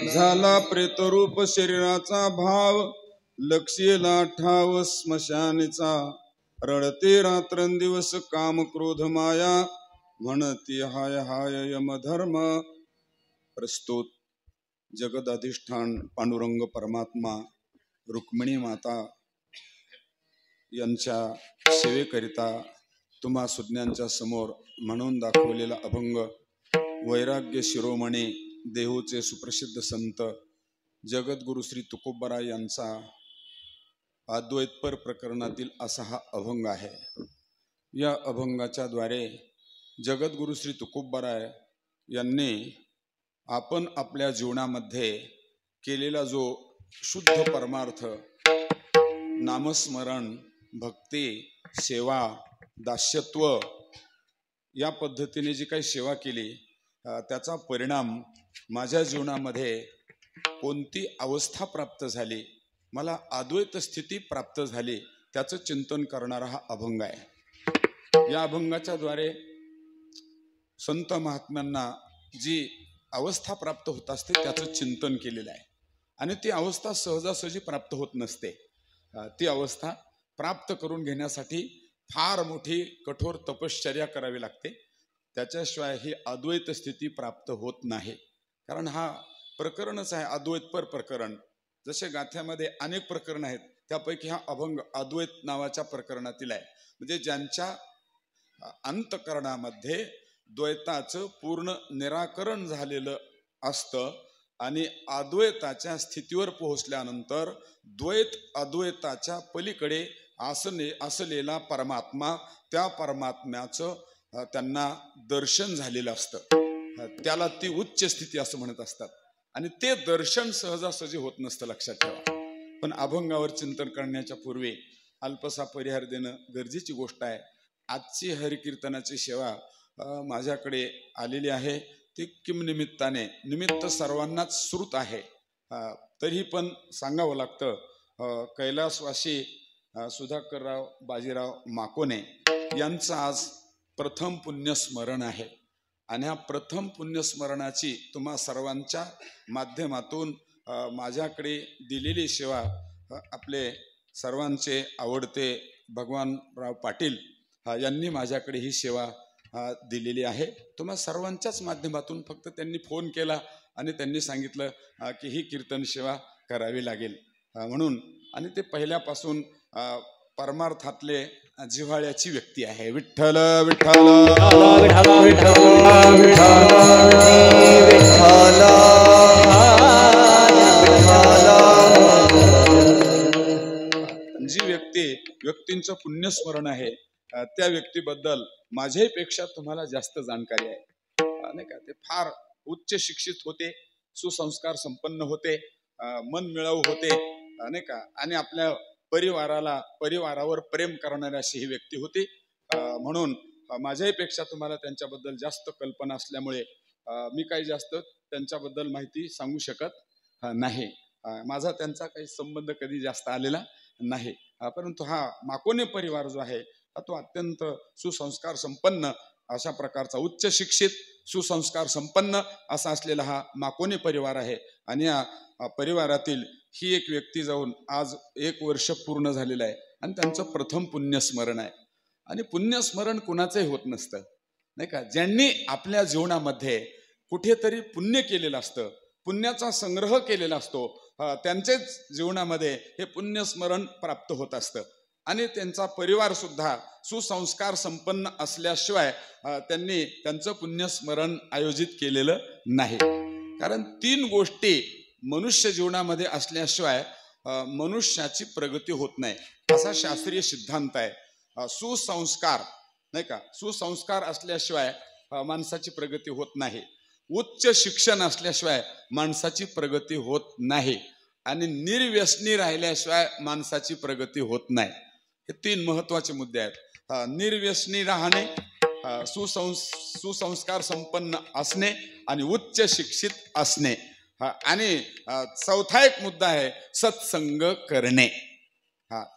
झाला प्रेतरूप शरीराचा भाव, लक्षेला ठाव स्मशानीचा, रडते रात्रंदिवस काम क्रोध माया, म्हणती हाय हाय यमधर्म। प्रस्तुत जगद अधिष्ठान पांडुरंग परमात्मा रुक्मिणी माता यांच्या सेवेकरिता तुम्हा सुज्ञांच्या समोर म्हणून दाखवलेला अभंग वैराग्य शिरोमणी देहूचे सुप्रसिद्ध संत जगद्गुरु श्री तुकोबराय यांचा अद्वैतपर प्रकरणातील असा हा अभंग आहे। या अभंगाच्या द्वारे जगद्गुरु श्री तुकोबराय यांनी आपण आपल्या जीवनामध्ये केलेला जो शुद्ध परमार्थ नामस्मरण, भक्ती, सेवा, दास्यत्व या पद्धतीने जी काही सेवा केली त्याचा परिणाम माझ्या जीवनामध्ये कोणती अवस्था प्राप्त झाली, मला अद्वैत स्थिती प्राप्त झाली, त्याचं चिंतन करणारा हा अभंग आहे। या अभंगाच्या द्वारे संत महात्म्यांना जी अवस्था प्राप्त होत असते त्याचं चिंतन केलेलं आहे आणि ती अवस्था सहजासहजी प्राप्त होत नसते। ती अवस्था प्राप्त करून घेण्यासाठी फार मोठी कठोर तपश्चर्या करावी लागते, त्याच्याशिवाय ही अद्वैत स्थिती प्राप्त होत नाही। कारण हा प्रकरणच आहे अद्वैतपर प्रकरण। जसे गाथ्यामध्ये अनेक प्रकरण आहेत त्यापैकी हा अभंग अद्वैत नावाच्या प्रकरणातील आहे। म्हणजे ज्यांच्या अंतकरणामध्ये द्वैताचं पूर्ण निराकरण झालेलं असतं आणि अद्वैताच्या स्थितीवर पोहोचल्यानंतर द्वैत अद्वैताच्या पलीकडे असलेला परमात्मा, त्या परमात्म्याचं त्यांना दर्शन झालेलं असतं, त्याला ती उच्च स्थिती असं म्हणत असतात आणि ते दर्शन सहजासहजी होत नसतं, लक्षात ठेवा। पण अभंगावर चिंतन करण्याच्या पूर्वी अल्पसा परिहार देणं गरजेची गोष्ट आहे। आजची हरिकीर्तनाची सेवा माझ्याकडे आलेली आहे ती किम निमित्ताने, निमित्त सर्वांनाच श्रुत आहे, तरी पण सांगावं लागतं। कैलासवासी सुधाकरराव बाजीराव माकोने यांचं आज प्रथम पुण्यस्मरण आहे आणि ह्या प्रथम पुण्यस्मरणाची तुम्हा सर्वांच्या माध्यमातून माझ्याकडे दिलेली सेवा आपले सर्वांचे आवडते भगवानराव पाटील यांनी माझ्याकडे ही सेवा दिलेली आहे। तुम्हा सर्वांच्याच माध्यमातून फक्त त्यांनी फोन केला आणि त्यांनी सांगितलं की ही कीर्तन सेवा करावी लागेल म्हणून, आणि ते पहिल्यापासून परमार्थातले जिव्हाळ्याची व्यक्ती आहे। विठ्ठल विठ्ठल विठ्ठल जी व्यक्तींचं पुण्यस्मरण आहे त्या व्यक्तीबद्दल माझ्यापेक्षा तुम्हाला जास्त जाणकारी आहे, नाही का। ते फार उच्च शिक्षित होते, सुसंस्कार संपन्न होते, मन मिळाऊ होते, नाही का, आणि आपल्या परिवारावर प्रेम करणारी अशी ही व्यक्ती होती। म्हणून माझ्यापेक्षा तुम्हाला त्यांच्याबद्दल जास्त कल्पना असल्यामुळे मी काही जास्त त्यांच्याबद्दल माहिती सांगू शकत नाही। माझा त्यांचा काही संबंध कधी जास्त आलेला नाही, परंतु हा माकोने परिवार जो आहे तो अत्यंत सुसंस्कार संपन्न अशा प्रकारचा, उच्च शिक्षित सुसंस्कार संपन्न असा असलेला हा माकोने परिवार आहे। आणि या परिवारातील ही एक व्यक्ती जाऊन आज 1 वर्ष पूर्ण झालेलं आहे आणि त्यांचं प्रथम पुण्यस्मरण आहे। आणि पुण्यस्मरण कुणाचंही होत नसतं, नाही का। ज्यांनी आपल्या जीवनामध्ये कुठेतरी पुण्य केलेलं असतं, पुण्याचा संग्रह केलेला असतो, त्यांच्याच जीवनामध्ये हे पुण्यस्मरण प्राप्त होत असतं आणि त्यांचा परिवार सुद्धा सुसंस्कार संपन्न असल्याशिवाय त्यांनी त्यांचं पुण्यस्मरण आयोजित केलेलं नाही। कारण 3 गोष्टी मनुष्य जीवनामध्ये असल्याशिवाय मनुष्याची प्रगती होत नाही असा शास्त्रीय सिद्धांत आहे। सुसंस्कार, नाही का, सुसंस्कार असल्याशिवाय माणसाची प्रगती होत नाही, उच्च शिक्षण असल्याशिवाय माणसाची प्रगती होत नाही आणि निर्व्यसनी राहिल्याशिवाय माणसाची प्रगती होत नाही। हे 3 महत्वाचे मुद्दे आहेत। निर्व्यसनी राहणे, सुसंस्कार संपन्न असणे आणि उच्च शिक्षित असणे, आणि चौथा एक मुद्दा आहे सत्संग करणे।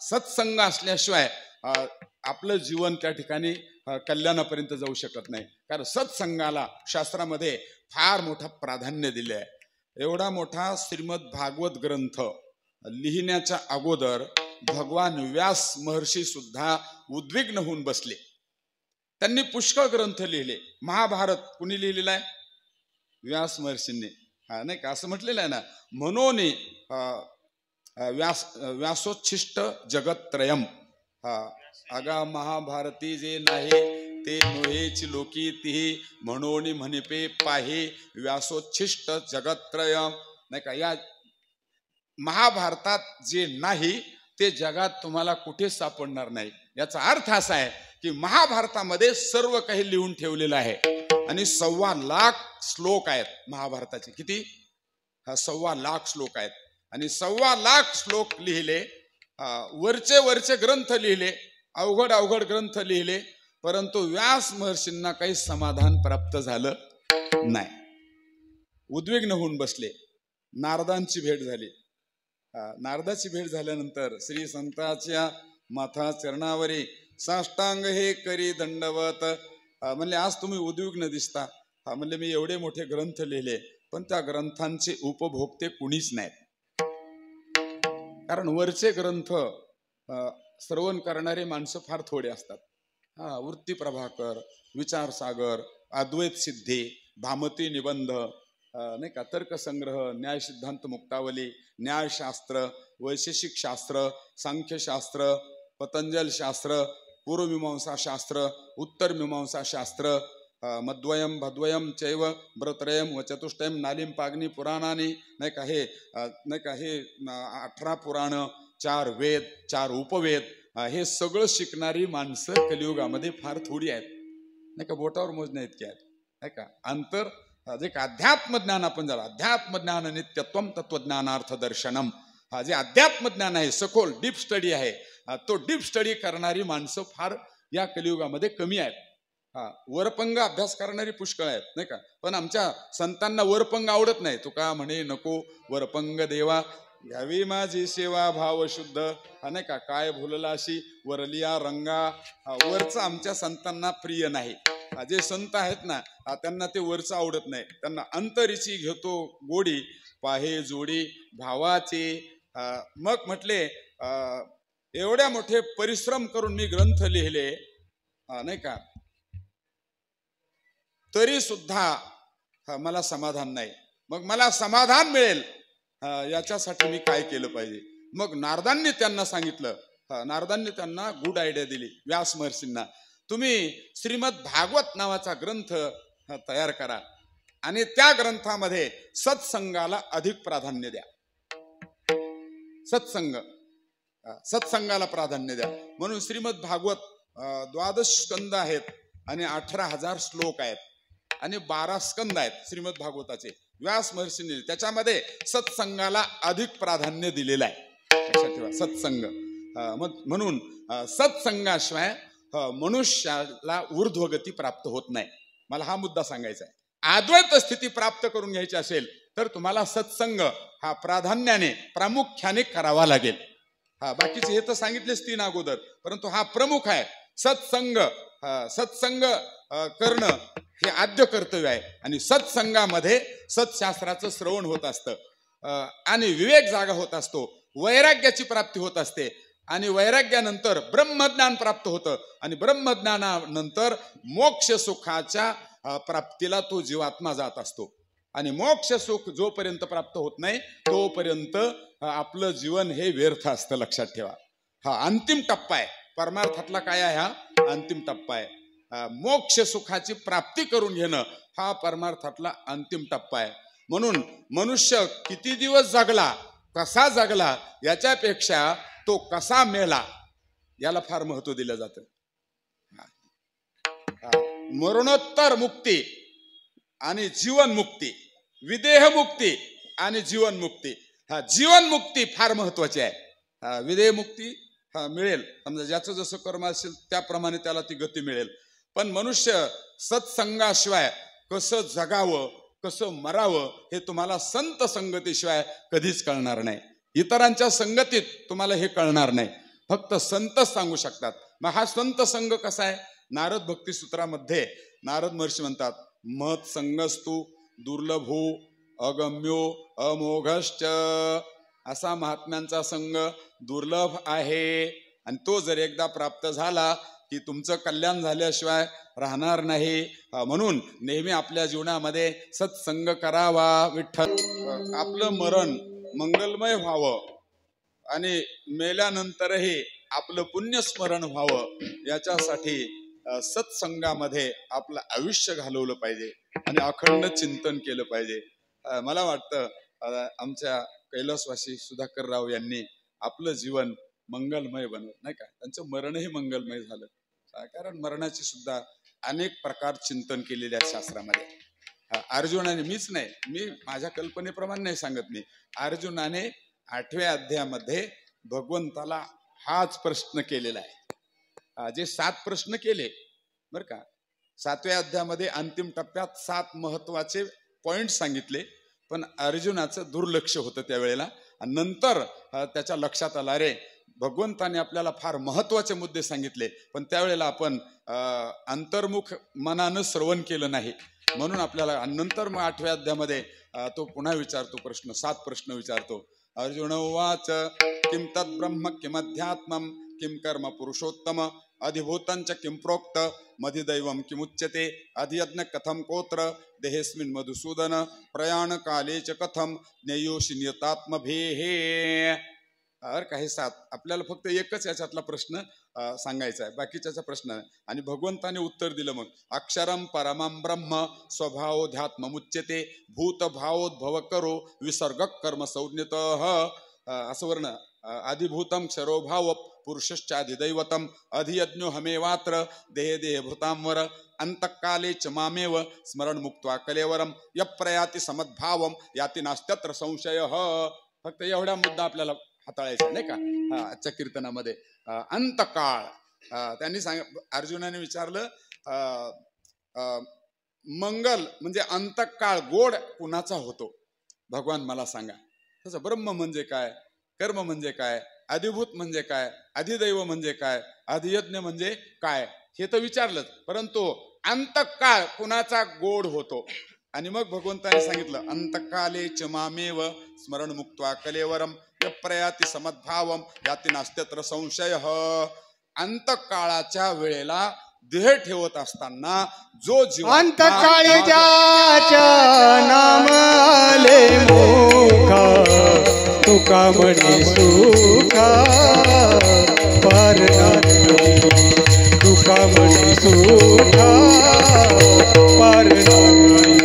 सत्संग असल्याशिवाय आपलं जीवन त्या ठिकाणी कल्याणापर्यंत जाऊ शकत नाही, कारण सत्संगाला शास्त्रामध्ये फार मोठं प्राधान्य दिले आहे। एवढा मोठा श्रीमद भागवत ग्रंथ लिहिण्याच्या अगोदर भगवान व्यास महर्षी सुद्धा उद्विग्न होऊन बसले. त्यांनी पुष्कळ ग्रंथ लिहिले. महाभारत कुणी लिहिलेला आहे? व्यास महर्षींनी. हा नाही का असं म्हटलेलं आहे ना, म्हणून व्यासोच्छिष्ट जगत्त्रयम. अगा महाभारती जे नाही ते नोहेची लोकी ती, म्हणून म्हणिपे पाहे व्यासोच्छिष्ट जगत्त्रयम. नाही का, या महाभारतात जे नाही ते जगात तुम्हाला कुठे सापडणार नाही. याचा अर्थ असा आहे की महाभारतामध्ये सर्व काही लिहून ठेवलेलं आहे आणि 1.25 लाख श्लोक आहेत महाभारताचे. किती? 1.25 लाख श्लोक आहेत आणि 1.25 लाख श्लोक लिहिले. वरचे ग्रंथ लिहिले, अवघड ग्रंथ लिहिले, परंतु व्यास महर्षींना काही समाधान प्राप्त झालं नाही. उद्विग्न होऊन बसले. नारदांची भेट झाली. नारदाची भेट झाल्यानंतर श्री संताच्या माथा चरणावरी साष्टांग हे करी दंडवत. म्हणले आज तुम्ही उद्विग्न दिसता. म्हणले मी एवढे मोठे ग्रंथ लिहिले पण त्या ग्रंथांचे उपभोक्ते कुणीच नाहीत. कारण वरचे ग्रंथ श्रवण करणारे माणसं फार थोडे असतात. वृत्ती प्रभाकर, विचारसागर, अद्वैत सिद्धी, भामती निबंध, नाही का, तर्कसंग्रह, न्याय सिद्धांत मुक्तावली, न्यायशास्त्र, वैशेषिक शास्त्र, सांख्यशास्त्र, पतंजल शास्त्र, पूर्वमीमांसा शास्त्र, उत्तर मीमांसा शास्त्र, मद्वयम भद्वयम चैव व्रत्रयम व चतुष्टयम नालिम पाग्नी पुराणानी. नाही का हे 18 पुराण, 4 वेद, 4 उपवेद, हे सगळं शिकणारी माणसं कलियुगामध्ये फार थोडी आहेत. नाही का, बोटावर मोजण्या इतकी आहेत. नाही का, अंतर जे अध्यात्म ज्ञान आपण झालं, अध्यात्म ज्ञान नित्यत्वम तत्वज्ञानार्थ दर्शनम. जे अध्यात्म ज्ञान आहे, सखोल डीप स्टडी आहे, तो डीप स्टडी करणारी माणसं फार या कलियुगामध्ये कमी आहेत. वरपंग अभ्यास करणारी पुष्कळ आहेत. नाही का, पण आमच्या संतांना वरपंग आवडत नाही. तुका म्हणे नको वरपंग देवा, घ्यावी माझी सेवा भाव शुद्ध. नाही का, काय भुलला अशी वरलिया रंगा. वरचं आमच्या संतांना प्रिय नाही. जे संत आहेत ना त्यांना ते वरचं आवडत नाही. त्यांना अंतरीची घेतो गोडी, पाहे जोडी भावाचे. मग म्हटले एवढ्या मोठे परिश्रम करून मी ग्रंथ लिहिले, नाही का, तरी सुद्धा मला समाधान नाही. मग मला समाधान मिळेल याच्यासाठी मी काय केलं पाहिजे? मग नारदांनी त्यांना सांगितलं. नारदांनी त्यांना गुड आयडिया दिली व्यास महर्षींना. तुम्ही श्रीमद भागवत नावाचा ग्रंथ तयार करा आणि त्या ग्रंथामध्ये सत्संगाला अधिक प्राधान्य द्या. सत्संगाला प्राधान्य द्या. म्हणून श्रीमद भागवत 12 स्कंद आहेत आणि 18,000 श्लोक आहेत आणि 12 स्कंद आहेत श्रीमद भागवताचे. व्यास महर्षींनी त्याच्यामध्ये सत्संगाला अधिक प्राधान्य दिलेलं आहे. लक्षात ठेवा, सत्संग. म्हणून सत्संगाशिवाय मनुष्याला ऊर्ध्वगती प्राप्त होत नाही. मला हा मुद्दा सांगायचा आहे. अद्वैत स्थिती प्राप्त करून घ्यायची असेल तर तुम्हाला सत्संग हा प्रामुख्याने करावा लागेल. बाकीचे हे तर सांगितलेच 3 अगोदर, परंतु हा प्रमुख आहे. सत्संग करणं हे आद्य कर्तव्य आहे आणि सत्संगामध्ये सत्शास्त्राचं श्रवण होत असतं आणि विवेक जागा होत असतो, वैराग्याची प्राप्ती होत असते आणि वैराग्यानंतर ब्रह्मज्ञान प्राप्त होतं आणि ब्रह्मज्ञानानंतर मोक्ष सुखाच्या प्राप्तीला तो जीवात्मा जात असतो. आणि मोक्ष सुख जोपर्यंत प्राप्त होत नाही तोपर्यंत आपलं जीवन हे व्यर्थ असतं. लक्षात ठेवा, हा अंतिम टप्पा आहे. परमार्थातला काय आहे? हा अंतिम टप्पा आहे. मोक्ष सुखाची प्राप्ती करून घेणं हा परमार्थातला अंतिम टप्पा आहे. म्हणून मनुष्य किती दिवस जगला, कसा जगला, याच्यापेक्षा तो कसा मेला याला फार महत्व दिलं जातं. मरणोत्तर मुक्ती आणि जीवन मुक्ती, विदेह मुक्ती आणि जीवन मुक्ती. जीवन मुक्ती फार महत्वाची आहे. विदेह मुक्ती मिळेल, समजा ज्याचं जसं कर्म असेल त्याप्रमाणे त्याला ती गती मिळेल. पण मनुष्य सत्संगाशिवाय कसं जगावं, कसं मरावं हे तुम्हाला संत संगतीशिवाय कधीच कळणार नाही. इतरांच्या संगतीत तुम्हाला हे कळणार नाही. फक्त संतच सांगू शकतात. मग हा संत संग कसा आहे? नारद भक्ती सूत्रामध्ये नारद महर्षी म्हणतात, मत संगस्तु दुर्लभो अगम्यो अमोघश्च, असा महात्म्यांचा संग दुर्लभ आहे. आणि तो जर एकदा प्राप्त झाला की तुमचं कल्याण झाल्याशिवाय राहणार नाही. म्हणून नेहमी आपल्या जीवनामध्ये सत्संग करावा. विठ्ठल आपलं मरण मंगलमय व्हावं आणि मेल्यानंतरही आपलं पुण्यस्मरण व्हावं याच्यासाठी सत्संगामध्ये आपलं आयुष्य घालवलं पाहिजे आणि अखंड चिंतन केलं पाहिजे. मला वाटतं आमच्या कैलासवासी सुधाकरराव यांनी आपलं जीवन मंगलमय बनवलं नाही का. त्यांचं मरणही मंगलमय झालं, कारण मरणाची सुद्धा अनेक प्रकार चिंतन केलेले आहेत शास्त्रामध्ये. अर्जुनाने, मीच नाही, मी माझ्या कल्पनेप्रमाणे नाही सांगत, मी अर्जुनाने 8व्या अध्यायामध्ये भगवंताला हाच प्रश्न केलेला आहे. जे 7 प्रश्न केले बर का, 7व्या अध्यायामध्ये अंतिम टप्प्यात 7 महत्वाचे पॉइंट सांगितले, पण अर्जुनाचं दुर्लक्ष होतं त्यावेळेला. आणि नंतर त्याच्या लक्षात आला, अरे भगवंताने आपल्याला फार महत्वाचे मुद्दे सांगितले, पण त्यावेळेला आपण अंतर्मुख मनानं श्रवण केलं नाही. म्हणून आपल्याला नंतर मग 8व्या अध्यायामध्ये तो पुन्हा विचारतो प्रश्न, 7 प्रश्न विचारतो. अर्जुन उवाच किम तद ब्रह्म किम अध्यात्मम किम कर्म पुरुषोत्तम अधिभूतंच किम प्रोक्त मधिदैवम किमुच्यते अधियज्ञ कथम कोत्र देहेस्मिन् मधुसूदन प्रयाण काले च कथम ज्ञेयोषि नियतात्मभेः. काही 7, आपल्याला फक्त एकच याच्यातला प्रश्न सांगायचा आहे, बाकीच्याचा प्रश्न आहे. आणि भगवंताने उत्तर दिलं मग, अक्षरम परमं ब्रह्म स्वभावोध्यात्ममुच्यते भूत भावोद्भव करो विसर्ग कर्म संज्ञितः. असं वर्ण अधिभूतम क्षरोभाव पुरुषश्चाधिदैवतम अधियज्ञो हमेवात्र देहे देहे भूतांवर अंतकाले च मामेव स्मरण मुक्त्वा कलेवरम यप्रयाति समद्भावम याति नास्त्यत्र संशयः. फक्त एवढा मुद्दा आपल्याला हाताळायचा नाही का. आजच्या कीर्तनामध्ये अंतकाळ त्यांनी अर्जुनाने विचारलं, मंगल म्हणजे अंतकाळ गोड कुणाचा होतो भगवान मला सांगा. तसं ब्रह्म म्हणजे काय, कर्म म्हणजे काय, अधिभूत म्हणजे काय, अधिदैव म्हणजे काय, अधियज्ञ म्हणजे काय, हे तर विचारलंच, परंतु अंतकाळ कुणाचा गोड होतो. आणि मग भगवंताने सांगितलं, अंतकाले च मामेव स्मरण मुक्त्वा कलेवरम प्रयाति समद्भावम याति नास्त्यत्र संशयः. अंतकाळाच्या वेळेला देह ठेवत असताना जो जीव अंतकाळी ज्याच्या नामाले मुखा तुका म्हणे सुखा पार नाही, तुका म्हणे सुखा पार नाही.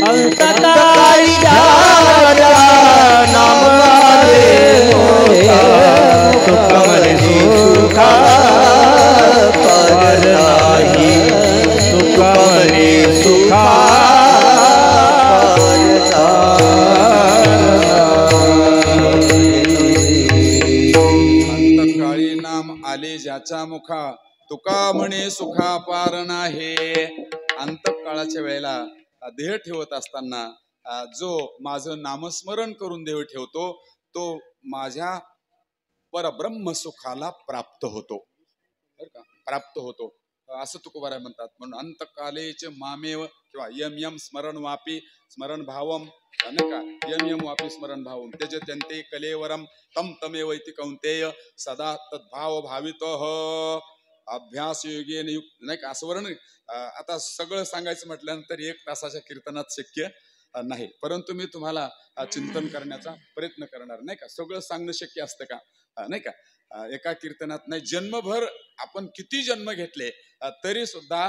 अंतकाळी ज्याच्या नामाले मुखा तुका म्हणे सुखा पार नाही, तुका म्हणे सुखा अंतकाळी नाम आले ज्याच्या मुखा तुका म्हणे सुखा पार नाही. अंतकाळाच्या वेळेला देह ठेवत असताना जो माझं नामस्मरण करून देह ठेवतो तो माझ्या परब्रह्म सुखाला प्राप्त होतो, प्राप्त होतो असं तुकोबाराय म्हणतात. म्हणून अंतकालेच मामेव किंवा यम यम स्मरण वापी स्मरण भावम नाही का, यम यम वापी स्मरण भावम त्यजत्यन्ते कलेवरम तम तमेव इति कौन्तेय सदा तद्भाव भावितः अभ्यास योगेन युक्त नाही का. असं वर्ण आता सगळं सांगायचं म्हटल्यानंतर 1 तासाच्या कीर्तनात शक्य नाही, परंतु मी तुम्हाला चिंतन करण्याचा प्रयत्न करणार नाही का. सगळं सांगणं शक्य असतं का नाही का. एका कीर्तनात नाही, जन्मभर आपण किती जन्म घेतले तरी सुद्धा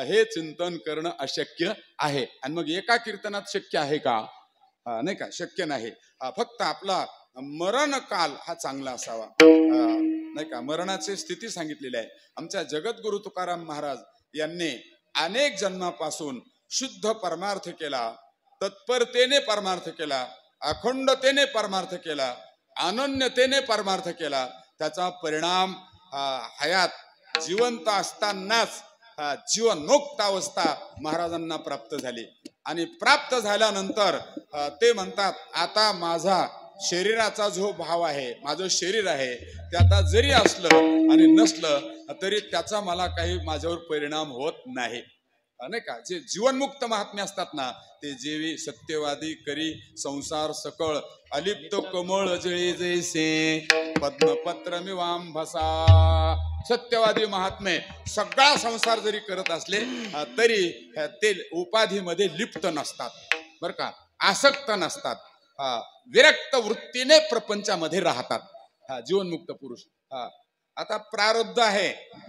हे चिंतन करणं अशक्य आहे. आणि मग एका कीर्तनात शक्य आहे का नाही का, शक्य नाही. फक्त आपला मरण काल हा चांगला असावा नाही का. मरणाची स्थिती सांगितलेली आहे. आमच्या जगद्गुरु तुकाराम महाराज यांनी अनेक जन्मापासून शुद्ध परमार्थ केला, तत्परतेने परमार्थ केला, अखंडतेने परमार्थ केला, अनन्यतेने परमार्थ केला. त्याचा परिणाम हयात जिवंत असतानाच जीवनोक्त अवस्था महाराजांना प्राप्त झाली. आणि प्राप्त झाल्यानंतर ते म्हणतात, आता माझा शरीराचा जो भाव आहे, माझं शरीर आहे ते आता जरी असलं आणि नसलं तरी त्याचा मला काही माझ्यावर परिणाम होत नाही. नाही का, जे जीवनमुक्त महात्मे असतात ना, ते जेवी सत्यवादी करी संसार सकळ, अलिप्त कमळ जळी जैसे पद्मपत्र मिवांभसा. सत्यवादी महात्मे सगळा संसार जरी करत असले तरी ते उपाधीमध्ये लिप्त नसतात बर का, आसक्त नसतात, विरक्त वृत्तीने प्रपंचामध्ये राहतात. जीवनमुक्त पुरुष. आता प्रारब्ध आहे,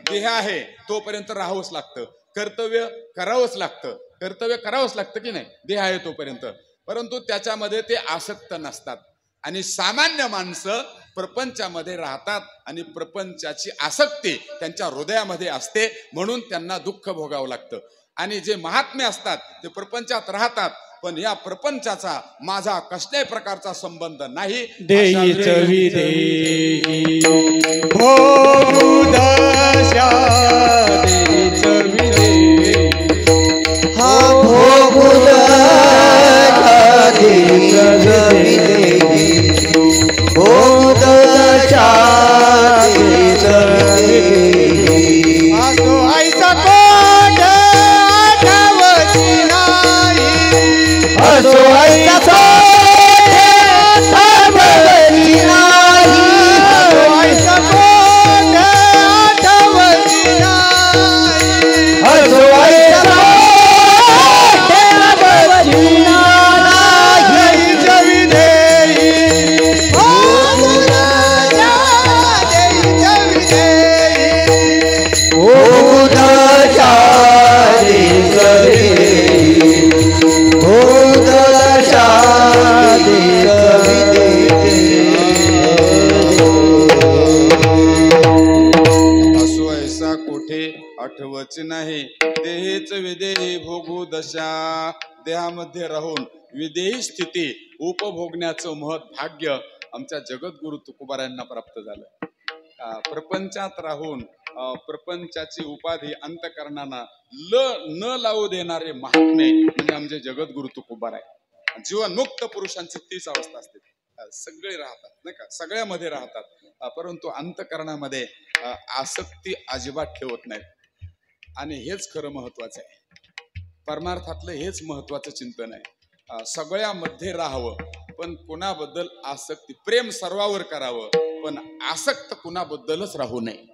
देह आहे, तोपर्यंत राहावंच लागतं, कर्तव्य करावंच लागतं, कर्तव्य करावंच लागतं की नाही, देह आहे तोपर्यंत. परंतु त्याच्यामध्ये ते आसक्त नसतात. आणि सामान्य माणसं प्रपंचामध्ये राहतात आणि प्रपंचाची आसक्ती त्यांच्या हृदयामध्ये असते, म्हणून त्यांना दुःख भोगावं लागतं. आणि जे महात्मे असतात ते प्रपंचात राहतात, पण या प्रपंचाचा माझा कसल्याही प्रकारचा संबंध नाही. देई चवी देई भोगुदशा, देई चवी देई हा भोगुदशा देई चवी देई, भोगुदशा देई चवी देई. असो ऐसा कोण आठवती नाही, असो ऐसा आठवती नाही, असो ऐसा कोण आठवती नाही, असो ऐसा आठवती नाही. देई चवी देई भोगुदशा, देई चवी देई भोगुदशा देई चवी देई, भोगुदशा देई चवी देई. असो ऐसा कोठे आठवच नाही, देहेच विदेही भोगू दशा. देहामध्ये राहून विदेही स्थिती उपभोगण्याचं महत् भाग्य आमच्या जगद्गुरु तुकोबारायांना प्राप्त झालं. प्रपंचात राहून प्रपंचाची उपाधी अंतकरणांना न लावू देणारे महात्मे म्हणजे आमचे जगद्गुरु तुकोबाराय. जीवनमुक्त पुरुषांची तीच अवस्था असते, सगळे राहतात नाही का, सगळ्यामध्ये राहतात, परंतु अंतकरणामध्ये आसक्ती अजिबात ठेवत नाहीत. आणि हेच खरं महत्वाचं आहे, परमार्थातलं हेच महत्वाचं चिंतन आहे. सगळ्यामध्ये राहावं, पण कुणाबद्दल आसक्ती, प्रेम सर्वावर करावं, पण आसक्त कुणाबद्दलच राहू नये.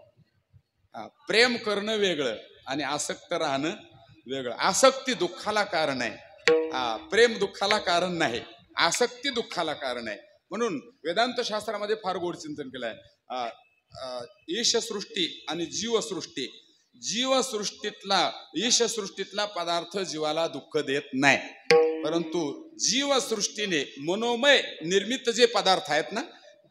प्रेम करणं वेगळं आणि आसक्त राहणं वेगळं. आसक्ती दुःखाला कारण आहे, प्रेम दुःखाला कारण नाही, आसक्ती दुःखाला कारण आहे. म्हणून वेदांत शास्त्रामध्ये फार गोड चिंतन केलं आहे. ईशसृष्टी आणि जीवसृष्टी. ईशसृष्टीतला पदार्थ जीवाला दुःख देत नाही, परंतु जीवसृष्टीने मनोमय निर्मित जे पदार्थ आहेत ना,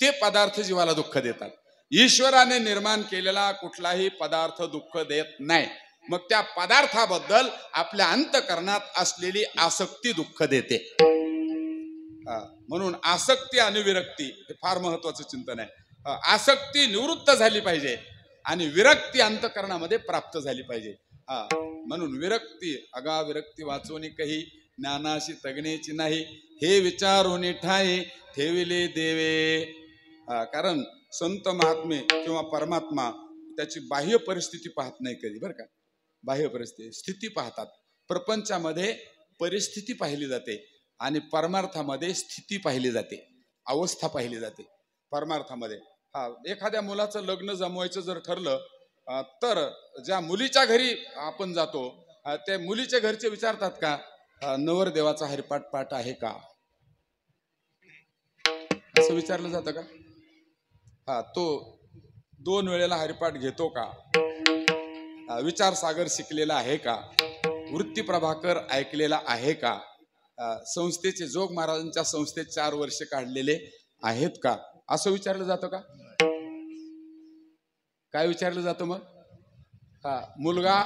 ते पदार्थ जीवाला दुःख देतात. ईश्वराने निर्माण केलेला कुठलाही पदार्थ दुःख देत नाही. मग त्या पदार्थाबद्दल आपल्या अंतकरणात असलेली आसक्ती दुःख देते. म्हणून आसक्ती आणि विरक्ती हे फार महत्वाचं चिंतन आहे. आसक्ती निवृत्त झाली पाहिजे आणि विरक्ती अंतकरणामध्ये प्राप्त झाली पाहिजे. म्हणून विरक्ती, अगा विरक्ती वाचवणी काही ज्ञानाशी तगण्याची नाही, हे विचारून ठाई ठेविले देवे. कारण संत महात्मे किंवा परमात्मा त्याची बाह्य परिस्थिती पाहत नाही कधी बरं का. बाह्य परिस्थिती स्थिती पाहतात. प्रपंचामध्ये परिस्थिती पाहिली जाते आणि परमार्थामध्ये स्थिती पाहिली जाते, अवस्था पाहिली जाते परमार्थामध्ये. एखाद्या मुलाचं लग्न जमवायचं जर ठरलं तर ज्या मुलीच्या घरी आपण जातो त्या मुलीच्या घरचे विचारतात का नवरदेवाचा हरिपाठ पाठ आहे का, असं विचारलं जातं का? तो 2 वेळेला हरिपाठ घेतो का, विचार सागर शिकलेला आहे का, वृत्ती प्रभाकर ऐकलेला आहे का, संस्थेचे जोग महाराजांच्या संस्थेत 4 वर्ष काढलेले आहेत का, असं विचारलं जातं का? काय विचारलं जातं मग? मुलगा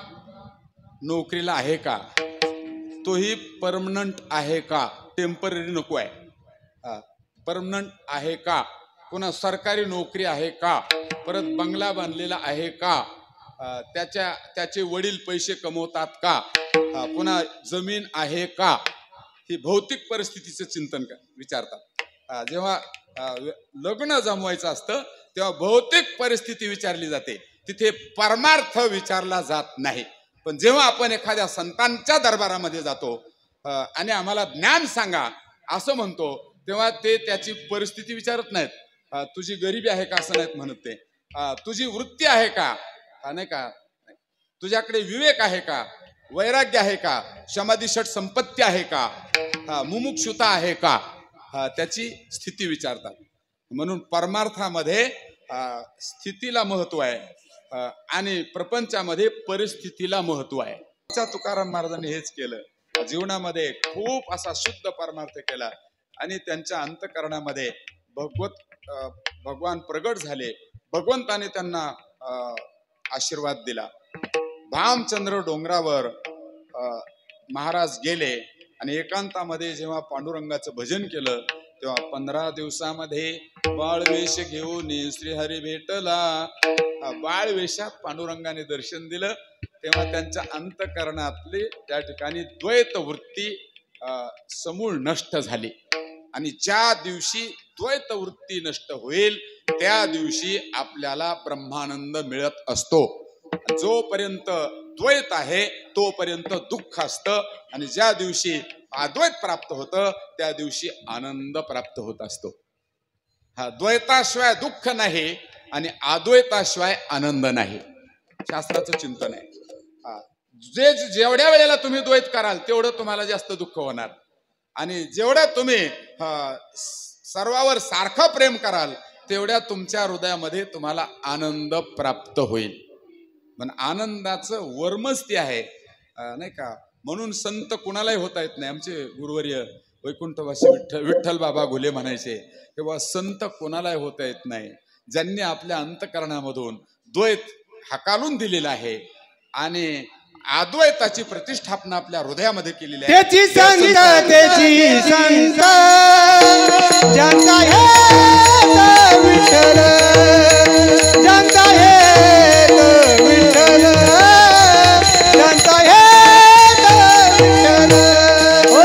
नोकरीला आहे का, तोही परमनंट आहे का, टेम्पररी नको आहे, परमनंट आहे का, पुन्हा सरकारी नोकरी आहे का, परत बंगला बांधलेला आहे का, त्याचे वडील पैसे कमवतात का, पुन्हा जमीन आहे का, ही भौतिक परिस्थितीचं चिंतन विचारतात. जेव्हा लग्न जमवायचं असतं तेव्हा भौतिक परिस्थिती विचारली जाते, तिथे परमार्थ विचारला जात नाही. पण जेव्हा आपण एखाद्या संतांच्या दरबारामध्ये जातो आणि आम्हाला ज्ञान सांगा असं म्हणतो, तेव्हा ते त्याची परिस्थिती विचारत नाहीत. तुझी गरिबी आहे का असं नाहीत म्हणत ते. तुझी वृत्ती आहे का, नाही का, तुझ्याकडे विवेक आहे का, वैराग्य आहे का, समाधिषट संपत्ती आहे का, मुमुक्षुता आहे का, त्याची स्थिती विचारतात. म्हणून परमार्थामध्ये स्थितीला महत्व आहे आणि प्रपंचामध्ये परिस्थितीला महत्व आहे. तुकाराम महाराजांनी हेच केलं. जीवनामध्ये खूप असा शुद्ध परमार्थ केला आणि त्यांच्या अंतःकरणामध्ये भगवान प्रगट झाले. भगवंताने त्यांना आशीर्वाद दिला. भामचंद्र डोंगरावर महाराज गेले आणि एकांतामध्ये जेव्हा पांडुरंगाचं भजन केलं तेव्हा 15 दिवसामध्ये बाळवेश घेऊन श्रीहरी भेटला. बाळवेशात पांडुरंगाने दर्शन दिलं तेव्हा त्यांच्या अंतःकरणातली त्या ठिकाणी द्वैत वृत्ती समूळ नष्ट झाली. आणि ज्या दिवशी द्वैत वृत्ती नष्ट होईल त्या दिवशी आपल्याला ब्रह्मानंद मिळत असतो. जोपर्यंत द्वैत आहे तोपर्यंत दुःख असतं आणि ज्या दिवशी अद्वैत प्राप्त होतं त्या दिवशी आनंद प्राप्त होत असतो. द्वैताशिवाय दुःख नाही आणि अद्वैताशिवाय आनंद नाही. शास्त्राचं चिंतन आहे. जेवढ्या वेळेला तुम्ही द्वैत कराल तेवढं तुम्हाला जास्त दुःख होणार आणि जेवढ्या तुम्ही सर्वावर सारखं प्रेम कराल तेवढ्या तुमच्या हृदयामध्ये तुम्हाला आनंद प्राप्त होईल. पण आनंदाचं वर्मच ते आहे, नाही का. म्हणून संत कुणालाही होता येत नाही. आमचे गुरुवर्य वैकुंठवासी विठ्ठल बाबा घुले म्हणायचे तेव्हा संत कोणालाही होता येत नाही. ज्यांनी आपल्या अंतःकरणामधून द्वैत हाकालून दिलेला आहे आणि अद्वैताची प्रतिष्ठापना आपल्या हृदयामध्ये केलेली आहे. त्याची संत जनता हे विठ्ठल, जनता हे विठ्ठल, जनता हे विठ्ठल. ओ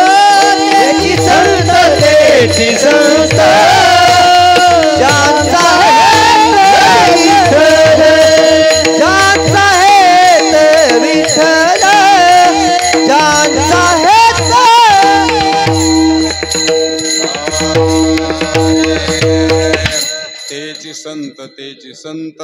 त्याची संत, त्याची संत, ज्यांचा हेत विठ्ठल, ज्यांचा हेत विठ्ठल, ज्यांचा हेत. तेची संत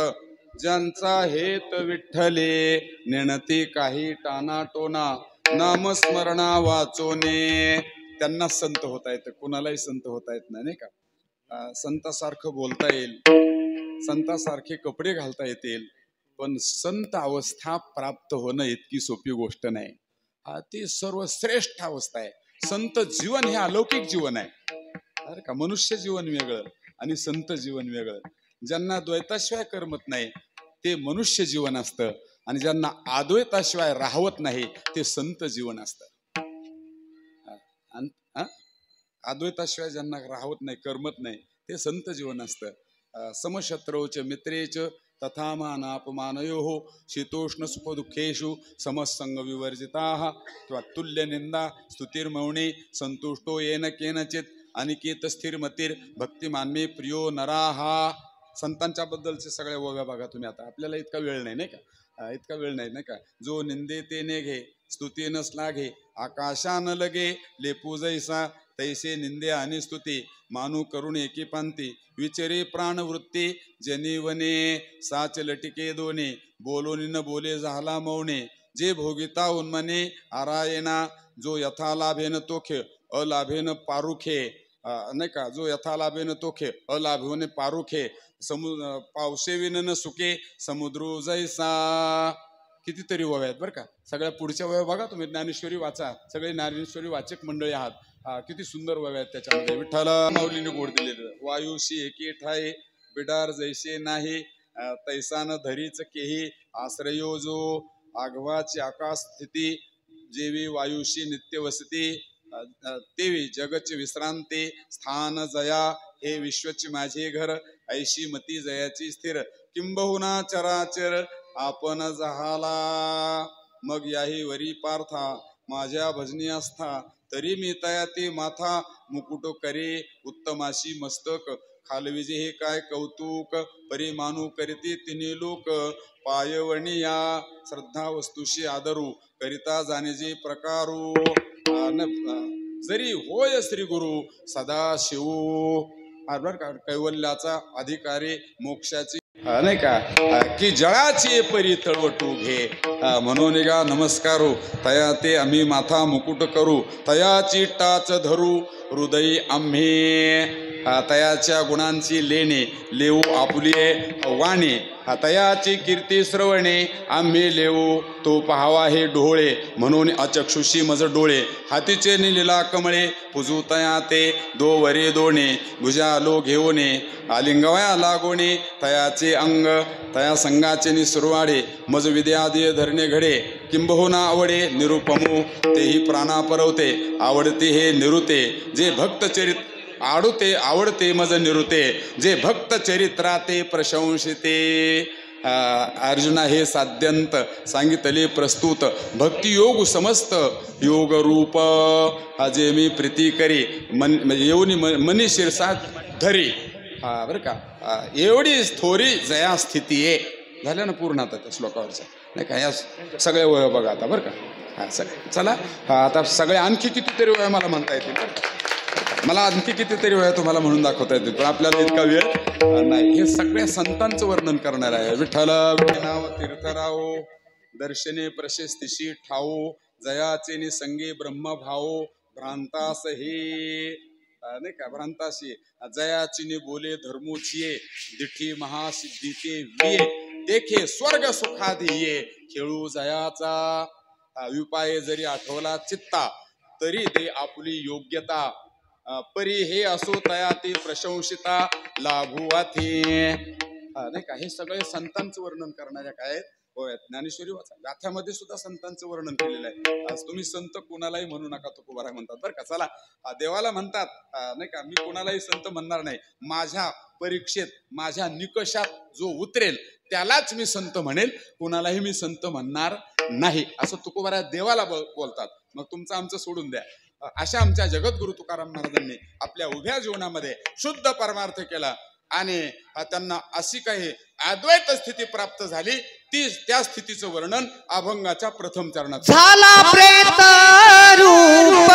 ज्यांचा हेत विठ्ठले, नेणती काही टाना टोना, नामस्मरणा वाचोने. त्यांना संत होता येतं, कुणालाही संत होता येत नाही, नाही का. संतासारखं बोलता येईल, संतासारखे कपडे घालता येतील, पण संत अवस्था प्राप्त होणं इतकी सोपी गोष्ट नाही. ती सर्वश्रेष्ठ अवस्था आहे. संत जीवन हे अलौकिक जीवन आहे, बरं का. मनुष्य जीवन वेगळं आणि संत जीवन वेगळं. ज्यांना द्वैताशिवाय करमत नाही ते मनुष्य जीवन असतं आणि ज्यांना अद्वैताशिवाय राहवत नाही ते संत जीवन असतं. अद्वैताशिवाय ज्यांना राहवत नाही, करमत नाही ते संत जीवन असतं. समशत्रौच मित्रेच तथा मानापमानयोः शीतोष्ण सुख दुःखेषु समसंग विवर्जिताः किंवा तुल्य निंदा स्तुतिर्मौनी संतुष्टो येन केनचित अनिकेत स्थिरमतीर भक्तिमान्मे प्रियो नराहा. संतांच्या बद्दलचे सगळ्या ओव्या बघा तुम्ही. आता आपल्याला इतका वेळ नाही, नाही का, इतका वेळ नाही, नाही का. जो निंदे ते नेघे, स्तुती नस लागे, आकाशान लगे, लेपू जैसा तैसे निंदे आणि स्तुती, मानू करुण एकीपांती, विचरे प्राणवृत्ती, जनीवने साच लटिके दोने, बोलोनी न बोले झाला मौने, जे भोगिता उन्मने आरायणा, जो यथा लाभेन तोखे अलाभेन पारुखे, नाही का. जो यथा लाभेन तोखे अलाभेन पारुखे, पावसेविन न सुके समुद्र जैसा. कितीतरी ओव्या आहेत बरं का. सगळ्या पुढच्या ओव्या बघा तुम्ही, ज्ञानेश्वरी वाचा, सगळे ज्ञानेश्वरी वाचक मंडळी आहात. किती सुंदर ओव्या आहेत त्याच्यामध्ये. विठ्ठल माऊलीने गोड दिलेलं. वायुशी एकी ठाई बिडार जैसे नाही, तैसान धरीच केही आश्रयो जो, आघवाची आकाश स्थिती, जेवी वायुशी नित्य वसती, तेवी जगची विश्रांती, स्थान जया हे विश्वची माझे घर, ऐशी मती जयाची स्थिर, किंबहुना चराचर आपण जहाला, मग याही वरी पार्था माझ्या भजनी आस्था, तरी मी तयाती माथा, मुकुटो करे उत्तमाशी मस्तक, खालविजे हे काय कौतुक परिमानू करीती तिन्ही लोक पायवणिया श्रद्धा वस्तुशी आदरू करिता जाणेजे प्रकारू जरी होय श्री गुरु सदा शिव कैवल्याचा अधिकारी मोक्षाची नाही का की जळाची परी तळवटू घे म्हणून गा नमस्कारू तया ते आम्ही माथा मुकुट करू तयाची टाच धरू हृदयी आम्ही तयाच्या गुणांची लेणे लेऊ आपुले वाणे तयाची कीर्ती श्रवणे आम्ही लेऊ तो पहावा हे डोळे म्हणून अचक्षुषी मज डोळे हातीचे निलीला कमळे पुजू तया ते दो वरे दोणे भुजालो घेऊने आलिंगवया लागोने तयाचे अंग तया संगाचे निसुरवाडे मज विद्यादीय धरणे घडे किंबहुना आवडे निरुपमू तेही प्राणा परवते आवडते हे निरुते जे भक्त चरित आडुते आवडते मज निरुते जे भक्त चरित्राते प्रशंसिते अर्जुना हे साध्यंत सांगितले प्रस्तुत भक्तियोग समस्त योग रूप जे मी प्रीती करी मन म्हणजे येऊनी मनी शिरसा धरी बरं का एवढी थोरी जया स्थिती आहे झाल्या ना पूर्ण आता त्या श्लोकावरचं नाही का या सगळे वय बघा आता बरं का हा सगळे चला आता सगळे आणखी कितीतरी वय मला म्हणता येतील मला आणखी कितीतरी वेळा तुम्हाला म्हणून दाखवता येतील पण आपल्याला इतका वेळ नाही हे सगळ्या संतांचं वर्णन करणार आहे विठ्ठल नाव तीर्थराव दर्शने प्रशस्तीशी ठाऊ जयाचे निसंगे ब्रह्मभाऊ भ्रांतास हे नाही का भ्रांताशी जयाची बोले धर्मोचिये दिठी महासिद्धीचे विये देखे स्वर्ग सुखाधिये खेळू जयाचा विपाये जरी आठवला चित्ता तरी ते आपली योग्यता परी हे असो तया ते प्रशंसिता लाभुवाथे नाही का हे सगळे संतांचं वर्णन करणाऱ्या काय होय ज्ञानेश्वरी वाचा गाथ्यामध्ये सुद्धा संतांचं वर्णन केलेलं आहे आज तुम्ही संत कोणालाही म्हणू नका तुकोबाराय म्हणतात बरं का चला देवाला म्हणतात नाही का मी कोणालाही संत म्हणणार नाही माझ्या परीक्षेत माझ्या निकषात जो उतरेल त्यालाच मी संत म्हणेल कोणालाही मी संत म्हणणार नाही असं तुकोबाराय देवाला बोलतात मग तुमचं आमचं सोडून द्या अशा आमच्या जगद्गुरु तुकाराम महाराजांनी आपल्या उभ्या जीवनामध्ये शुद्ध परमार्थ केला आणि त्यांना अशी काही अद्वैत स्थिती प्राप्त झाली ती त्या स्थितीचं वर्णन अभंगाच्या प्रथम चरणात झाला प्रेत रूप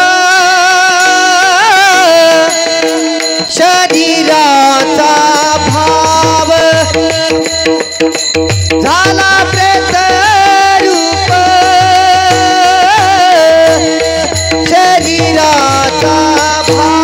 शरीराचा भाव झाला प्रेत रूप शरीराचा भाव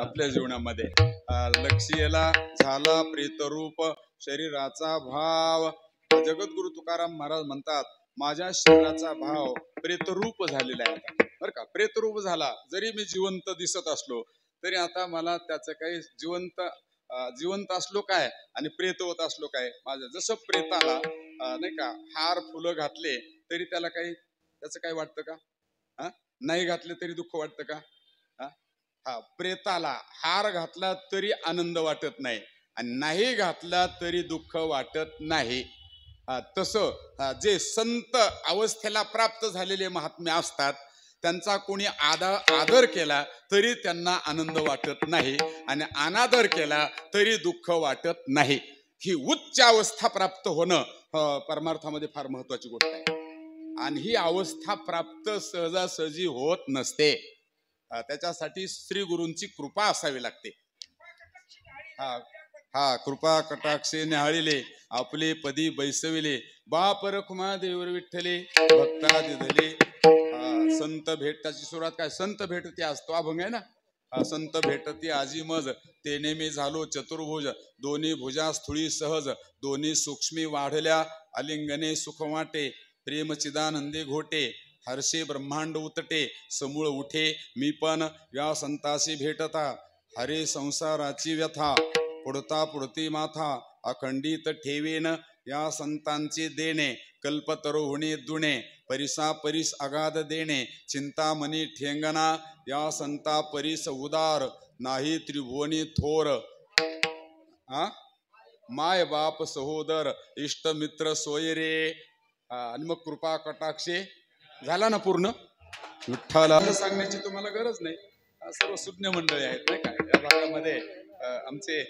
आपल्या जीवनामध्ये लक्ष्यला झाला प्रेतरूप शरीराचा भाव जगद्गुरु तुकाराम महाराज म्हणतात माझ्या शरीराचा भाव प्रेतरूप झालेला आहे आता, बरं का. प्रेतरूप झाला, जरी मी जिवंत दिसत असलो तरी आता मला त्याचं काही जिवंत असलो काय आणि प्रेत होत असलो काय. माझं जसं प्रेताला नाही का हार फुलं घातले तरी त्याला काही त्याचं काही वाटतं का? नाही घातले तरी दुःख वाटतं का? हा, प्रेताला हार घातला तरी आनंद वाटत नाही आणि नाही घातला तरी दुःख वाटत नाही. तसं जे संत अवस्थेला प्राप्त झालेले महात्मे असतात त्यांचा कोणी आदर केला तरी त्यांना आनंद वाटत नाही आणि अनादर केला तरी दुःख वाटत नाही. ही उच्च अवस्था प्राप्त होणं परमार्थामध्ये फार महत्वाची गोष्ट आहे आणि ही अवस्था प्राप्त सहजासहजी होत नसते. त्याच्यासाठी श्री गुरूंची कृपा असावी लागते. कृपा कटाक्षे न्याहाळिले आपले पदी बैसविले बाप रखुमा देवर विठ्ठले भक्ता दिधले. संत भेटाची सुरुवात काय? संत भेटती असतो अभंग आहे ना. संत भेटती आजी मज तेने मी झालो चतुर्भुज दोन्ही भुजा स्थुळी सहज दोन्ही सूक्ष्मी वाढल्या अलिंगने सुख वाटे प्रेम चिदानंदे घोटे हर्षे ब्रह्मांड उतटे समूळ उठे मी पण या संताशी भेटता हरे संसाराची व्यथा पुढता पुढती माथा अखंडित ठेवेन या संतांचे देणे कल्पतरुहुणी दुणे परिसा परिस अगाध देणे चिंतामणी ठेंगणा या संता परिस उदार नाही त्रिभुवनी थोर. माय बाप सहोदर इष्ट मित्र सोयरे. आणि मग कृपा कटाक्षे झाला ना पूर्ण. विठ्ठला सांगण्याची तुम्हाला गरज नाही, सर्व सुज्ञ मंडळी आहेत नाही का. या भागामध्ये आमचे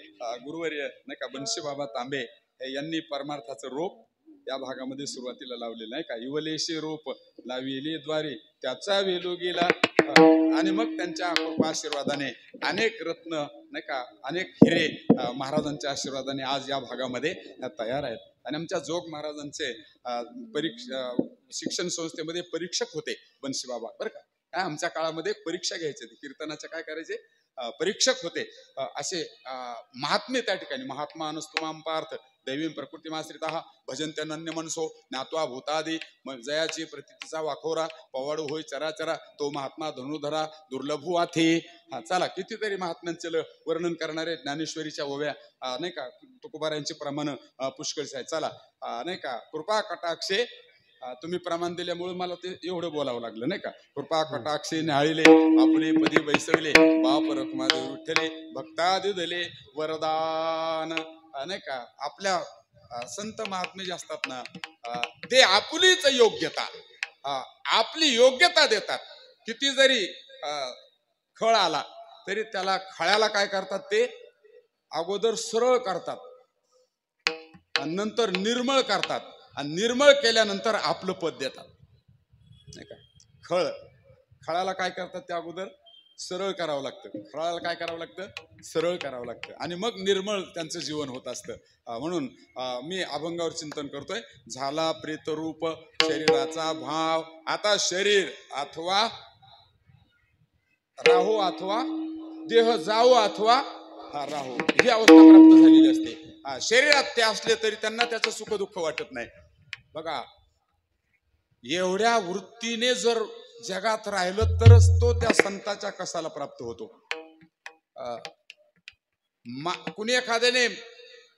गुरुवर्य नाही का बनशी बाबा तांबे यांनी परमार्थाचं रोप या भागामध्ये सुरुवातीला लावलेलं आहे का. युवलेशी रोप लाविले द्वारे त्याचा वेलो गेला आणि मग त्यांच्या कृपा आशीर्वादाने अनेक रत्न नाही का अनेक हिरे महाराजांच्या आशीर्वादाने आज या भागामध्ये तयार आहेत. आणि आमच्या जोग महाराजांचे शिक्षण संस्थेमध्ये परीक्षक होते बनशी बाबा बरं का. आमच्या काळामध्ये परीक्षा घ्यायचे ते कीर्तनाच्या काय करायचे परीक्षक होते. असे महात्मे त्या ठिकाणी महात्मा अनुस्तुमाम पार्थ दैवीम प्रकृतीमाश्रिता भजन्त्यनन्य मनसो ज्ञात्वा भूतादी जयाची प्रतितीचा वाखोरा पवाडू होय चराचरा तो महात्मा धनुधरा दुर्लभू आथे. चला कितीतरी महात्म्यांचे वर्णन करणारे ज्ञानेश्वरीच्या ओव्या नाही का तुकोबारायांचे प्रमाण पुष्कळचे आहे. चला नाही का कृपा कटाक्षे तुम्ही प्रमाण दिल्यामुळे मला ते एवढं बोलावं लागलं नाही का. कृपा कटाक्षे न्याहाळिले आपले पदी बैसविले बाप रखुमा देव विठ्ठले भक्ता दिधले वरदान. नाही का आपल्या संत महात्मे जे असतात ना ते आपुलीच योग्यता आपली योग्यता देतात. किती जरी खळ आला तरी त्याला खळ्याला काय करतात ते अगोदर सरळ करतात आणि नंतर निर्मळ करतात आणि निर्मळ केल्यानंतर आपलं पद देतात नाही का. खळाला काय करतात ते अगोदर सरळ करावं लागतं. खळाला काय करावं लागतं सरळ करावं लागतं आणि मग निर्मळ त्यांचं जीवन होत असतं. म्हणून मी अभंगावर चिंतन करतोय. झाला प्रेतरूप शरीराचा भाव आता शरीर अथवा राहो अथवा देह जाओ अथवा राहो ही अवस्था प्राप्त झालेली असते. शरीरात ते असले तरी त्यांना त्याचं सुख दुःख वाटत नाही. बघा एवढ्या वृत्तीने जर जगात राहिलं तरच तो त्या संताच्या कसाला प्राप्त होतो. कुणी एखाद्याने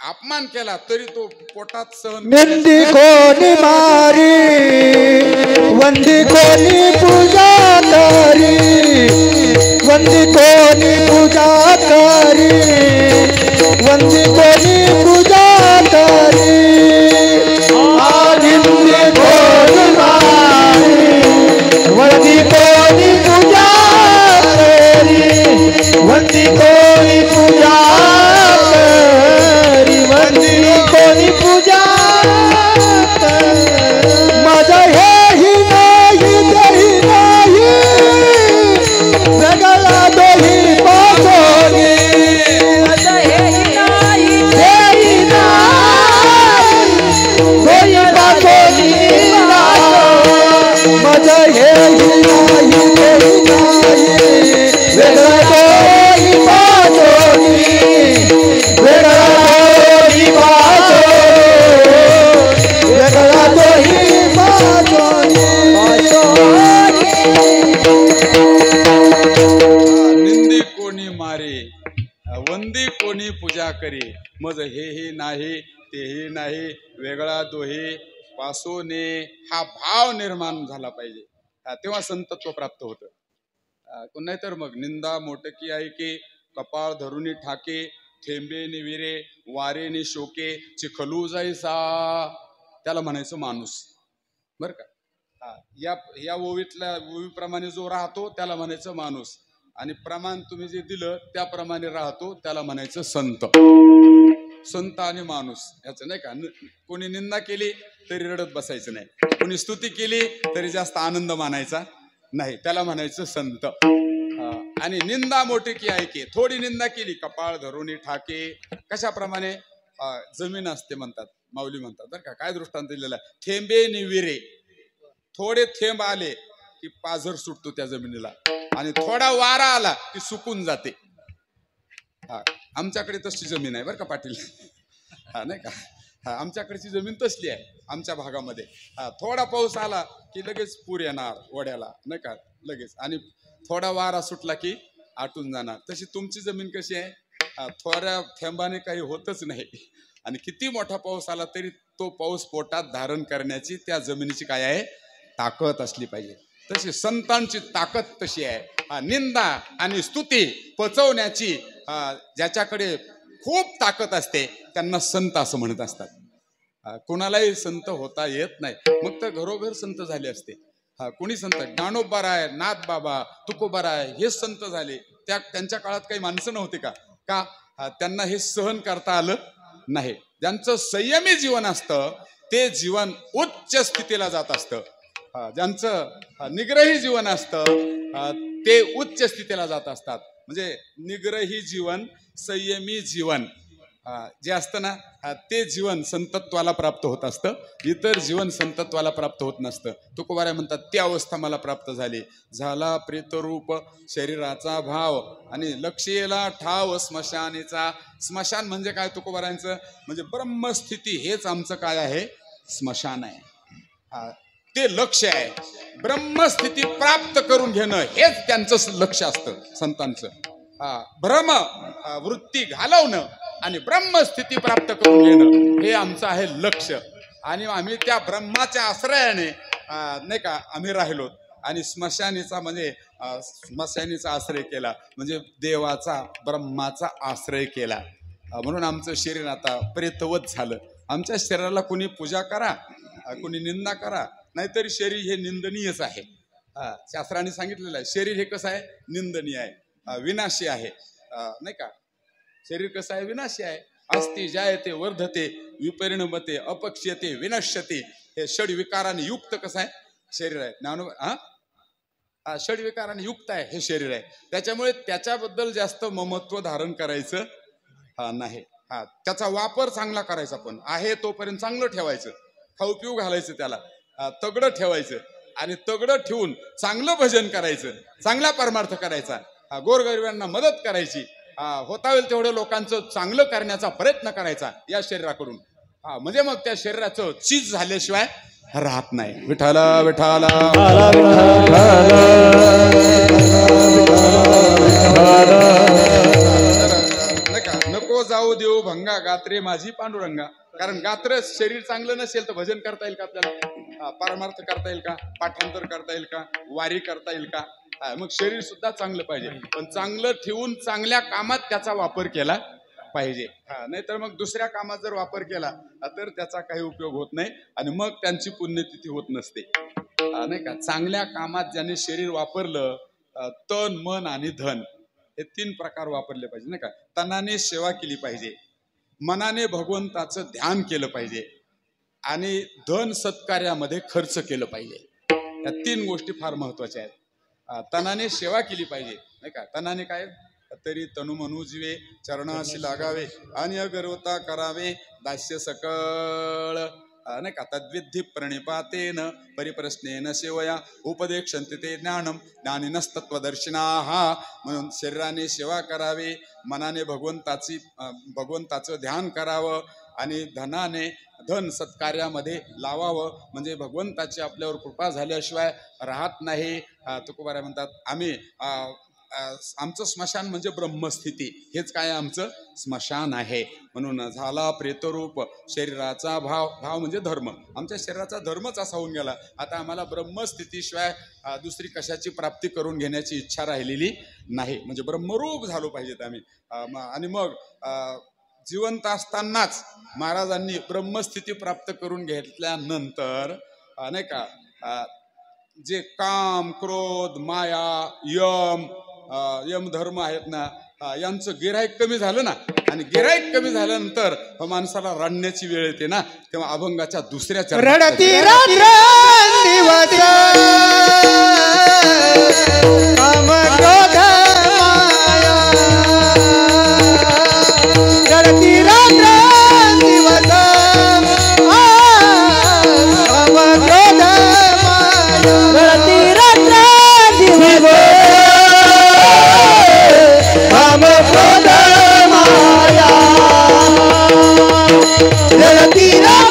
अपमान केला तरी तो पोटात सहन मेंदी कोणी मारी वंदी कोणी पूजा करी वंदी कोणी पूजा करी वंदी कोणी पूजा करी आदिंदी कोणी मारी वंदी कोणी पूजा करी वंदी कोणी पूजा करी वंदी कोणी पूजा माझा हेही नाही तेही नाही वेगळा दोही पासोनी माझा हेही नाही वेगळा दोहे पासोने हा भाव निर्माण झाला पाहिजे, तेव्हा संतत्व प्राप्त होतं. नाहीतर मग निंदा मोटकी ऐके, कपाळ धरुनी ठाके, थेंबे निविरे वारेने शोके, चिखलू जैसा, त्याला म्हणायचं माणूस. बर का? या ओवीप्रमाणे जो राहतो त्याला म्हणायचं माणूस, आणि प्रमाण तुम्ही जे दिलं त्याप्रमाणे राहतो त्याला म्हणायचं संत. संत आणि माणूस याचं नाही का, कोणी निंदा केली तरी रडत बसायचं नाही, कोणी स्तुती केली तरी जास्त आनंद मानायचा नाही, त्याला म्हणायचं संत. आणि निंदा मोठी की ऐके, थोडी निंदा केली कपाळ धरुनी ठाके. कशाप्रमाणे? जमीन असते म्हणतात, माऊली म्हणतात बरं का, काय दृष्टांत दिलेला आहे, थेंबे निविरे, थोडे थेंब आले की पाझर सुटतो त्या जमिनीला, आणि थोडा वारा आला की सुकून जाते. आमच्याकडे तशी जमीन आहे बरं का पाटील, नाही का, आमच्याकडची जमीन तसली आहे आमच्या भागामध्ये. थोडा पाऊस आला की लगेच पूर येणार ओढ्याला, नाही का, लगेच, आणि थोडा वारा सुटला की आटून जाणार. तशी तुमची जमीन कशी आहे, थोड्या थेंबाने काही होतच नाही, आणि किती मोठा पाऊस आला तरी तो पाऊस पोटात धारण करण्याची त्या जमिनीची काय आहे, ताकद असली पाहिजे. तशी संतांची ताकद तशी आहे, निंदा आणि स्तुती पचवण्याची ज्याच्याकडे खूप ताकद असते त्यांना संत असं म्हणत असतात. कोणालाही संत होता येत नाही, मग तर घरोघर संत झाले असते. कोणी संत, ज्ञानोबाराय, नाथ बाबा, तुकोबाराय हे संत झाले. त्यांच्या काळात काही माणसं नव्हते का? त्यांना हे सहन करता आलं नाही. ज्यांचं संयमी जीवन असतं ते जीवन उच्च स्थितीला जात असतं. ज्यांचं निग्रही जीवन असतं ते उच्च स्थितीला जात असतात. म्हणजे निग्रही जीवन, संयमी जीवन जे असतं ना, ते जीवन संतत्वाला प्राप्त होत असतं. इतर जीवन संतत्वाला प्राप्त होत नसतं. तुकोबाराय म्हणतात, ती अवस्था मला प्राप्त झाली. झाला प्रेतरूप शरीराचा भाव, आणि लक्षेला ठाव स्मशानेचा. स्मशान म्हणजे काय तुकोबारायांचं? म्हणजे ब्रह्मस्थिती हेच आमचं काय आहे, स्मशान आहे. ते लक्ष आहे. ब्रह्मस्थिती प्राप्त करून घेणं हेच त्यांचं लक्ष असतं संतांचं. भ्रम वृत्ती घालवणं आणि ब्रह्मस्थिती प्राप्त करून घेणं हे आमचं आहे लक्ष. आणि आम्ही त्या ब्रह्माच्या आश्रयाने नाही का आम्ही राहिलो. आणि स्मशानीचा म्हणजे स्मशानीचा आश्रय केला म्हणजे देवाचा, ब्रह्माचा आश्रय केला. म्हणून आमचं शरीर आता प्रेतवत झालं. आमच्या शरीराला कोणी पूजा करा, कोणी निंदा करा, नाहीतरी शरीर हे निंदनीयच आहे. शास्त्राने सांगितलेलं आहे शरीर हे कसं आहे, निंदनीय आहे, विनाशी आहे. नाही का, शरीर कसं आहे, विनाशी आहे. अस्ति जायते वर्धते विपरिणमते अपक्ष्यते विनश्यते. हे षड्विकाराने युक्त कसं आहे शरीर आहे. षड्विकाराने युक्त आहे हे शरीर आहे. त्याच्यामुळे त्याच्याबद्दल जास्त ममत्व धारण करायचं नाही. त्याचा वापर चांगला करायचा, पण आहे तोपर्यंत चांगलं ठेवायचं, खाऊ पिऊ घालायचं, त्याला तगडं ठेवायचं, आणि तगडं ठेवून चांगलं भजन करायचं, चांगला परमार्थ करायचा, गोरगरिबांना मदत करायची, होता होईल तेवढं लोकांचं चांगलं करण्याचा प्रयत्न करायचा या शरीराकडून. म्हणजे मग त्या शरीराचं चीज झाल्याशिवाय राहत नाही. विठाला विठाला नको जाऊ देऊ भंगा गात्रे माझी पांडुरंगा. कारण गात्र शरीर चांगलं नसेल तर भजन करता येईल का आपल्याला, परमार्थ करता येईल का, पाठांतर करता येईल का, वारी करता येईल का. मग शरीर सुद्धा चांगलं पाहिजे, पण चांगलं ठेवून चांगल्या कामात त्याचा वापर केला पाहिजे. नाहीतर मग दुसऱ्या कामात जर वापर केला तर त्याचा काही उपयोग होत नाही, आणि मग त्यांची पुण्यतिथी होत नसते. नाही का, चांगल्या कामात ज्याने शरीर वापरलं, तन मन आणि धन हे 3 प्रकार वापरले पाहिजे. नाही का, तनाने सेवा केली पाहिजे, मनाने भगवंताचं ध्यान केलं पाहिजे, आणि धन सत्कार्यामध्ये खर्च केलं पाहिजे. या 3 गोष्टी फार महत्वाच्या आहेत. तनाने सेवा केली पाहिजे. नाही का, तनाने काय, तरी तनु मनु जीवे चरणाशी लागावे आणि अगर्वता करावे दास्य सकळ. नाही का, तद्विधी प्रणिपातेन परिप्रश्नेन सेवया उपदेक्षन्ते ते ज्ञानम ज्ञानिनस्तत्वदर्शिनाः. म्हणून शरीराने सेवा करावी, मनाने भगवंताचं ध्यान करावं, आणि धनाने धन सत्कार्यामध्ये लावावं. म्हणजे भगवंताची आपल्यावर कृपा झाल्याशिवाय राहत नाही. तुकोबाराय म्हणतात, आम्ही आमचं स्मशान म्हणजे ब्रह्मस्थिती, हेच काय आमचं स्मशान आहे. म्हणून झाला प्रेतरूप शरीराचा भाव, भाव म्हणजे धर्म. आमच्या शरीराचा धर्मच असा होऊन गेला. आता आम्हाला ब्रह्मस्थितीशिवाय दुसरी कशाची प्राप्ती करून घेण्याची इच्छा राहिलेली नाही. म्हणजे ब्रह्मरूप झालो पाहिजेत आम्ही. आणि मग जिवंत असतानाच महाराजांनी ब्रह्मस्थिती प्राप्त करून घेतल्यानंतर नाही का जे काम, क्रोध, माया, यम धर्म आहेत ना, यांचं गिऱ्हाईक कमी झालं ना. आणि गिऱ्हाईक कमी झाल्यानंतर माणसाला रडण्याची वेळ येते ना, तेव्हा अभंगाच्या दुसऱ्या रडती रात्र दिवस काम क्रोध माया, रडती रात्र दिवस काम क्रोध माया, रडती रात्र दिवस काम क्रोध माया, रडती रात्र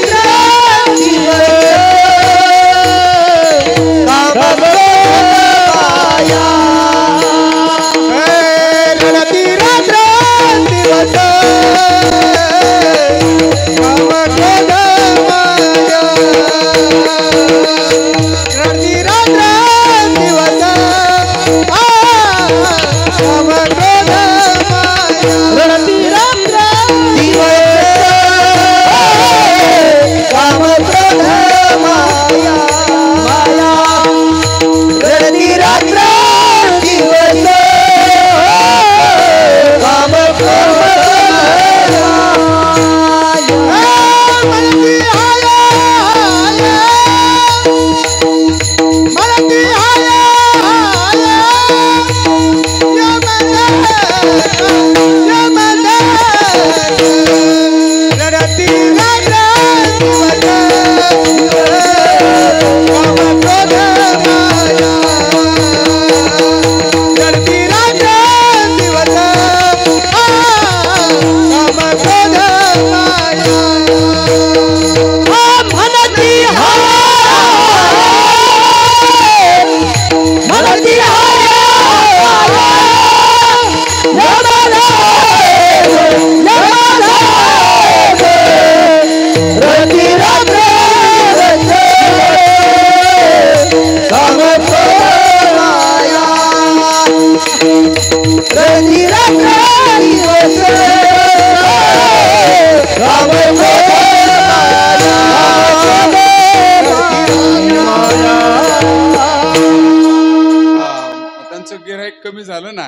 कमी झालं ना.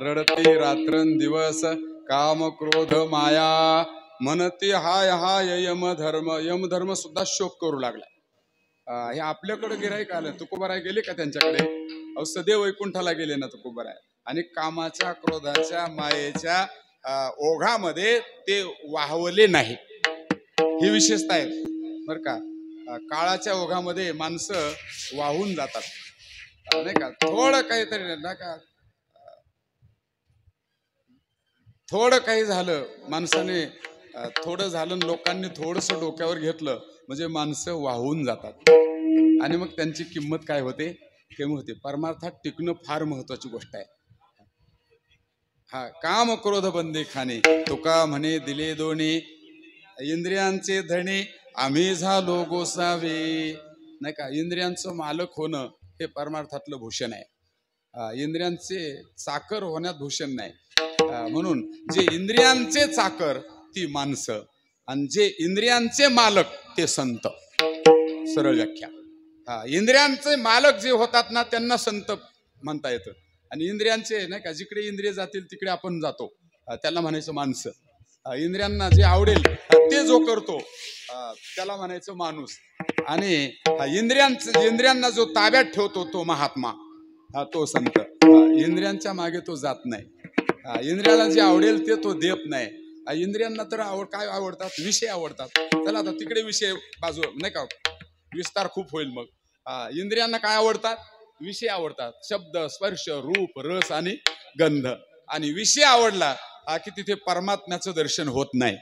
रडते रात्रंदिवस काम क्रोध माया, म्हणते हाय हाय यमधर्म. यमधर्म सुद्धा शोक करू लागला. हे आपल्याकडे गिऱ्हाईक आलं. तुकोबाराय गेले का त्यांच्याकडे? सदैव वैकुंठाला गेले ना तुकोबाराय. आणि कामाच्या, क्रोधाच्या, मायेच्या ओघामध्ये ते वाहवले नाही. ही विशेषता आहे बर का. काळाच्या ओघामध्ये माणसं वाहून जातात नाही का. थोडं काहीतरी ना का, थोडं काही झालं माणसाने, थोडं झालं लोकांनी थोडंसं डोक्यावर घेतलं म्हणजे माणसं वाहून जातात. आणि मग त्यांची किंमत काय होते? कमी होते. परमार्थात टिकणं फार महत्वाची गोष्ट आहे. काम क्रोध बंदे खाणे, तुका म्हणे दिले दोन्ही, इंद्रियांचे धणे आम्ही झालो गोसावे नाही का. इंद्रियांचं मालक होणं हे परमार्थातलं भूषण आहे. इंद्रियांचे चाकर होण्यात भूषण नाही. म्हणून जे इंद्रियांचे चाकर ती माणसं, आणि जे इंद्रियांचे मालक ते संत. सरळ व्याख्या. इंद्रियांचे मालक जे होतात ना त्यांना संत म्हणता येतं. आणि इंद्रियांचे नाही का, जिकडे इंद्रिय जातील तिकडे आपण जातो, त्याला म्हणायचं माणसं. इंद्रियांना जे आवडेल ते जो करतो त्याला म्हणायचं माणूस. आणि इंद्रियांना जो ताब्यात ठेवतो तो महात्मा, तो संत. इंद्रियांच्या मागे तो जात नाही. इंद्रियाला जे आवडेल ते तो देत नाही. इंद्रियांना तर काय आवडतात? विषय आवडतात. चला आता तिकडे विषय बाजू नाही का, विस्तार खूप होईल मग. इंद्रियांना काय आवडतात? विषय आवडतात. शब्द, स्पर्श, रूप, रस आणि गंध. आणि विषय आवडला की तिथे परमात्म्याचं दर्शन होत नाही.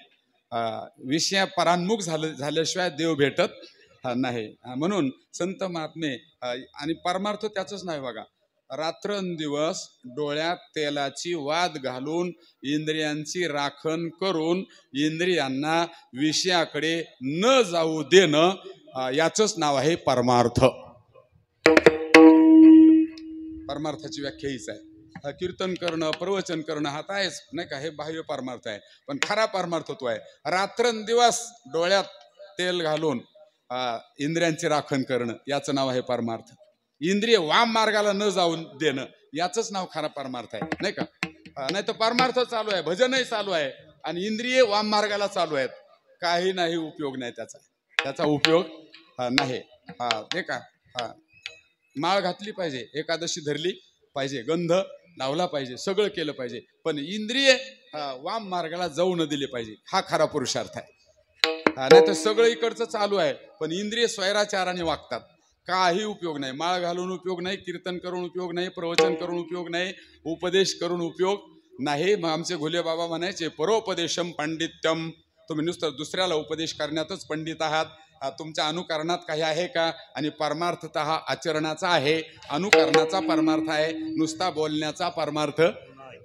विषय परान्मुख झाल्याशिवाय देव भेटत नाही. म्हणून संत महात्मे आणि परमार्थ त्याचंच नाही बघा. रात्रंदिवस डोळ्यात तेलाची वाद घालून इंद्रियांची राखण करून इंद्रियांना विषयाकडे न जाऊ देणं याचंच नाव आहे परमार्थ. परमार्थाची व्याख्या हीच आहे. कीर्तन करणं, प्रवचन करणं हा तर आहेच नाही का, हे बाह्य परमार्थ आहे. पण खरा परमार्थ तो आहे रात्रंदिवस डोळ्यात तेल घालून इंद्रियांची राखण करणं, याचं नाव आहे परमार्थ. इंद्रिय वाम मार्गाला न जाऊन देणं याचंच नाव खरा परमार्थ आहे नाही का. नाही तर परमार्थ चालू आहे, भजनही चालू आहे आणि इंद्रिय वाम मार्गाला चालू आहेत, काही नाही उपयोग नाही त्याचा उपयोग नाही. नाही का. माळ घातली पाहिजे, एकादशी धरली पाहिजे, गंध लावला पाहिजे, सगळं केलं पाहिजे, पण इंद्रिय वाम मार्गाला जाऊ न दिले पाहिजे, हा खरा पुरुषार्थ आहे. नाही तर सगळं इकडचं चालू आहे पण इंद्रिय स्वैराचाराने वागतात, काही उपयोग नाही. माळ घालून उपयोग नाही, कीर्तन करून उपयोग नाही, प्रवचन करून उपयोग नाही, उपदेश करून उपयोग नाही. मग आमचे घोले बाबा म्हणायचे परोपदेशम पांडित्यम. तुम्ही नुसतं दुसऱ्याला उपदेश करण्यातच पंडित आहात, तुमच्या अनुकरणात काही आहे का? आणि परमार्थ हा आचरणाचा आहे, अनुकरणाचा परमार्थ आहे, नुसता बोलण्याचा परमार्थ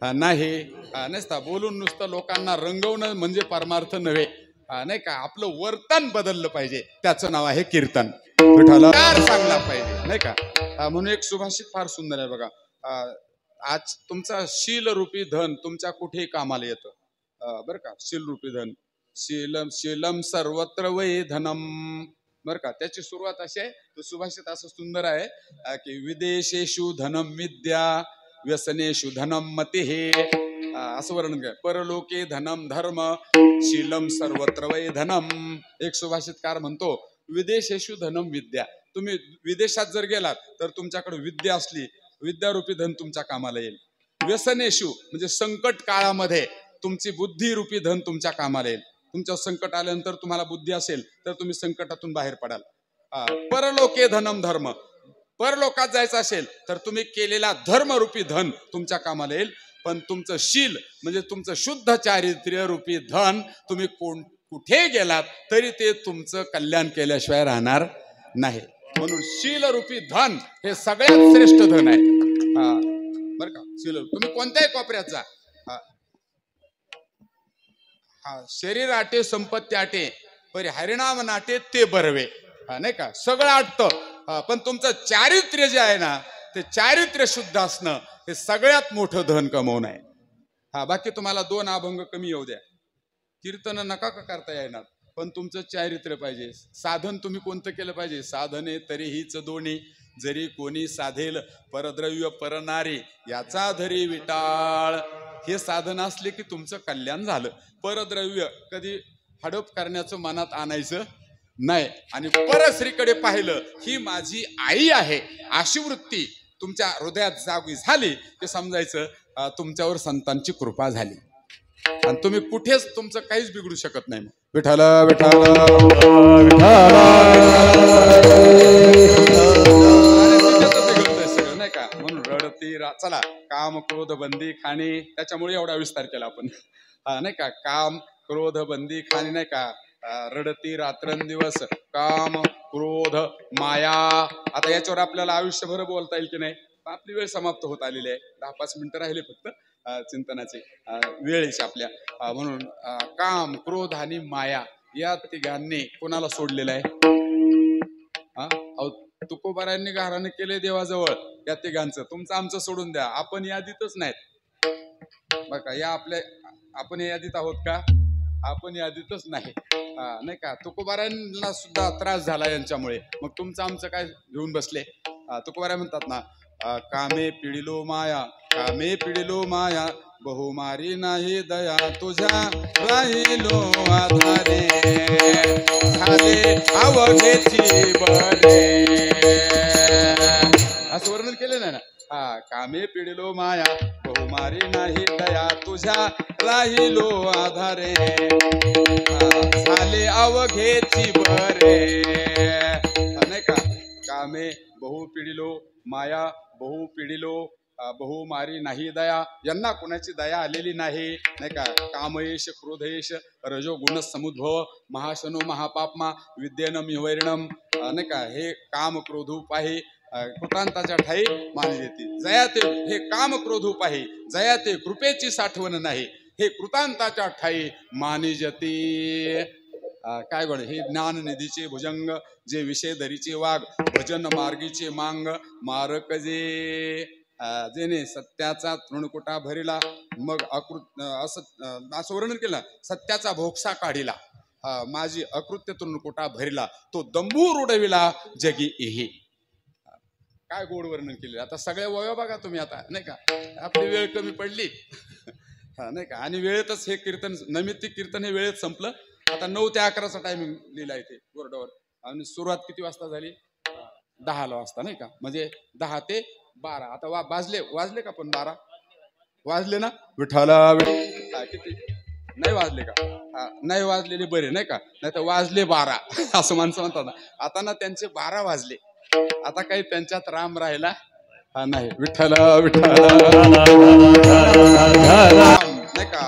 नाही. नसता बोलून नुसतं लोकांना रंगवणं म्हणजे परमार्थ नव्हे नाही का. आपलं वर्तन बदललं पाहिजे, त्याचं नाव आहे कीर्तन. विठ्ठल चांगला पाहिजे नाही का. म्हणून एक सुभाषित फार सुंदर आहे बघा. आज तुमचा शील रूपी धन तुमच्या कुठेही कामाला येतं बरं का. शील रूपी धन, शीलम शीलम सर्वत्र वै धनम बरं का. त्याची सुरुवात अशी आहे, तो सुभाषित असं सुंदर आहे की विदेशेषु धनम विद्या व्यसनेषु धनम मती. हे असं वर्णन काय, परलोके धनम धर्म शीलम सर्वत्र वै धनम. एक सुभाषितकार म्हणतो विदेशेषु धनम विद्या. तुम्ही विदेशात जर गेलात तर तुमच्याकडे विद्या असली, विद्यारूपी धन तुमच्या कामाला येईल. व्यसनेषु म्हणजे संकट काळामध्ये तुमची बुद्धी रूपी धन तुमच्या कामाला येईल. तुमच्या संकट आल्यानंतर तुम्हाला बुद्धी असेल तर तुम्ही संकटातून बाहेर पडाल. परलोके धनम धर्म, परलोकात जायचं असेल तर तुम्ही केलेला धर्मरूपी धन तुमच्या कामाला येईल. पण तुमचं शील म्हणजे तुमचं शुद्ध चारित्र्य रूपी धन तुम्ही कुठे गेलात तरी ते तुमचं कल्याण केल्याशिवाय राहणार नाही. म्हणून शील रूपी धन हे सगळ्यात श्रेष्ठ धन आहे बरं का. शील तुम्ही कोणत्याही कोपऱ्यात जा, शरीर आटे संपत्ती आटे परी हरिनाम नाटे ते बरवे नाही का. सगळं आटतं पण तुमचं चारित्र्य जे आहे ना ते चारित्र्य शुद्ध असणं हे सगळ्यात मोठं धन कमवणं आहे. बाकी तुम्हाला 2 अभंग कमी येऊ द्या, कीर्तन नका का करता येणार, पण तुमचं चारित्र्य पाहिजे. साधन तुम्ही कोणतं केलं पाहिजे, साधने तरीहीच दोन्ही जरी कोणी साधेल परद्रव्य परनारी याचा धरी विटाळ. हे साधन असले की तुमचं कल्याण झालं. परद्रव्य कधी हडप करण्याचं मनात आणायचं नाही आणि परस्त्रीकडे पाहिलं ही माझी आई आहे अशी वृत्ती तुमच्या हृदयात जागी झाली की समजायचं तुमच्यावर संतांची कृपा झाली आणि तुम्ही कुठेच तुमचं काहीच बिघडू शकत नाही. विठ्ठल विठ्ठल सगळं नाही का. म्हणून रडती चला काम क्रोध बंदी खाणी, त्याच्यामुळे एवढा विस्तार केला आपण नाही का. काम क्रोध बंदी खाणी नाही का. रडती रात्रंदिवस काम क्रोध माया. आता याच्यावर आपल्याला आयुष्यभर बोलता येईल की नाही. आपली वेळ समाप्त होत आलेली आहे, 10-5 मिनिटं राहिले फक्त चिंतनाचे वेळेची आपल्या. म्हणून काम क्रोध आणि माया या तिघांनी कोणाला सोडलेलं आहे. तुकोबारायांनी घराने केले देवाजवळ या तिघांचं. तुमचं आमचं सोडून द्या, आपण यादीतच नाहीत बघा. या आपल्या आपण यादीत आहोत का, आपण यादीतच नाही नाही का. तुकोबारायांना सुद्धा त्रास झाला यांच्यामुळे, मग तुमचं आमचं काय घेऊन बसले. तुकोबारा म्हणतात ना, कामे पिढिलो माया, कामे पिढिलो माया, बहुमारी नाही दया तुझ्या राहिलो आधारे, झाले अवघेची बरे. असं वर्णन केलं नाही ना. कामे पिढिलो माया, बहुमारी नाही दया तुझ्या राहिलो आधारे, झाले अवघेची बरे नाही का. कामे बहु पिढिलो माया, बहु पिढिलो बहुमारी नाही दया. यांना कोणाची दया आलेली नाही नाही का. कामयेश क्रोधयेश रजोगुण समुद्भव महाशनो महापापमा विद्येनम विवैरणम नाही का. हे काम क्रोध उपाय कृतांताच्या ठाई मानी देती. जया ते हे काम क्रोधूप आहे, जया ते कृपेची साठवण नाही, हे कृतांताच्या ठाई मानी जती. काय गोड हे ज्ञान निधीचे भुजंग, जे विषय धरीचे वाघ, भजन मार्गीचे मांग मारक जे. जेने सत्याचा तृणकुटा भरिला, मग असं वर्णन केलं. सत्याचा भोगसा काढिला, माझी अकृत्य तृणकुटा भरिला, तो दंबूर उडविला जगी एही. काय गोड वर्णन केले. आता सगळ्या वया बघा तुम्ही आता, नाही का, आपली वेळ कमी पडली नाही का, आणि वेळेतच हे कीर्तन, नैमित्तिक कीर्तन हे वेळेत संपलं. आता 9 ते 11चा टायमिंग लिहिला इथे बोर्डावर, आणि सुरुवात किती वाजता झाली? 10 वाजता, नाही का, म्हणजे 10 ते 12. आता वाजले का? पण 12 वाजले ना विठाला. किती नाही वाजले का? नाही वाजलेले बरे, नाही का, नाही तर वाजले 12 असं माणसं म्हणतात ना. आता ना त्यांचे 12 वाजले, आता काही त्यांच्यात राम राहिला नाही. विठ्ठल विठ्ठल नाही का.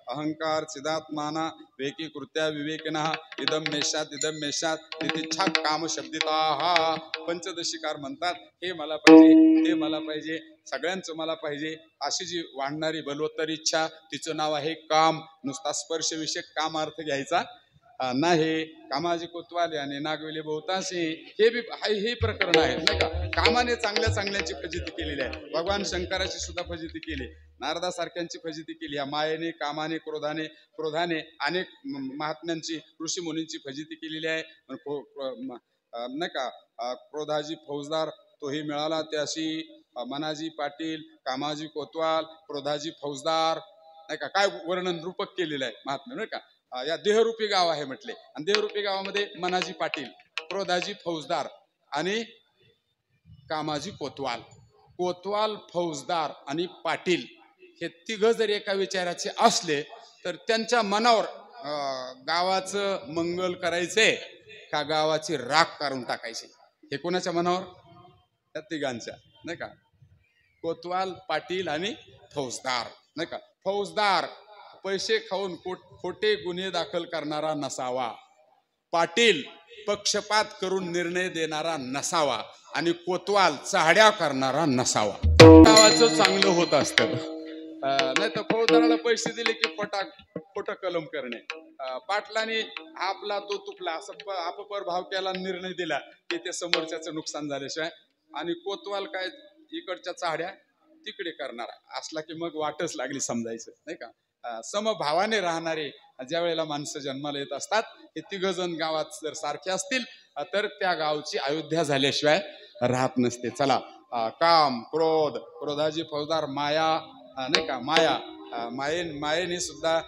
अहंकार चिदात्माना वेकी कृत्या विवेकिना इदम मेषात तितिच्छा काम शब्दिता. पंचदशिकार म्हणतात, हे मला पाहिजे, ते मला पाहिजे, सगळ्यांचं मला पाहिजे, अशी जी वाढणारी बलवत्तर इच्छा, तिचं नाव आहे काम. नुसता स्पर्श विषयक कामार्थ घ्यायचा नाही. कामाजी कोतवाले आणि नागवेले बहुताशी हे प्रकरण आहे, नाही का. कामाने चांगल्याची फजिती केलेली आहे. भगवान शंकराची सुद्धा फजिती केली, नारदासारख्यांची फजिती केली. या मायेने, कामाने, क्रोधाने अनेक महात्म्यांची, ऋषी मुनींची फजिती केलेली आहे, नाही का. क्रोधाजी फौजदार तोही मिळाला त्याशी, मनाजी पाटील, कामाजी कोतवाल, क्रोधाजी फौजदार, नाही का. काय वर्णन रूपक केलेलं आहे महात्म्य, नाही का. या देहरूपी गाव आहे म्हटले, आणि देहरूपी गावामध्ये मनाजी पाटील, क्रोधाजी फौजदार आणि कामाजी कोतवाल, फौजदार आणि पाटील हे तिघ जर एका विचाराचे असले तर त्यांच्या मनावर गावाचं मंगल करायचे का गावाची राख करून टाकायची, हे कोणाच्या मनावर? त्या तिघांच्या, नाही का. कोतवाल, पाटील आणि फौजदार, नाही का. फौजदार पैसे खाऊन खोटे गुन्हे दाखल करणारा नसावा, पाटील पक्षपात करून निर्णय देणारा नसावा, आणि कोतवाल चाहड्या करणारा नसावा. गावाचं चांगलं होत असतं, नाही तर फौजदाराला पैसे दिले की खोटं कलम करणे, पाटलाने आपला तो तुपला असं अपपर भाव केला, निर्णय दिला की ते समोरच्याचं नुकसान झाल्याशिवाय, आणि कोतवाल काय इकडच्या चाहड्या तिकडे करणारा असला की मग वाटच लागली समजायचं, नाही का. समभावाने राहणारे ज्या वेळेला माणसं जन्माला येत असतात, हे तिघजण गावात जर सारखे असतील तर त्या गावची अयोध्या झाल्याशिवाय राहत नसते. चला, काम, क्रोधाजी फौजदार, माया, नाही का. मायेने सुद्धा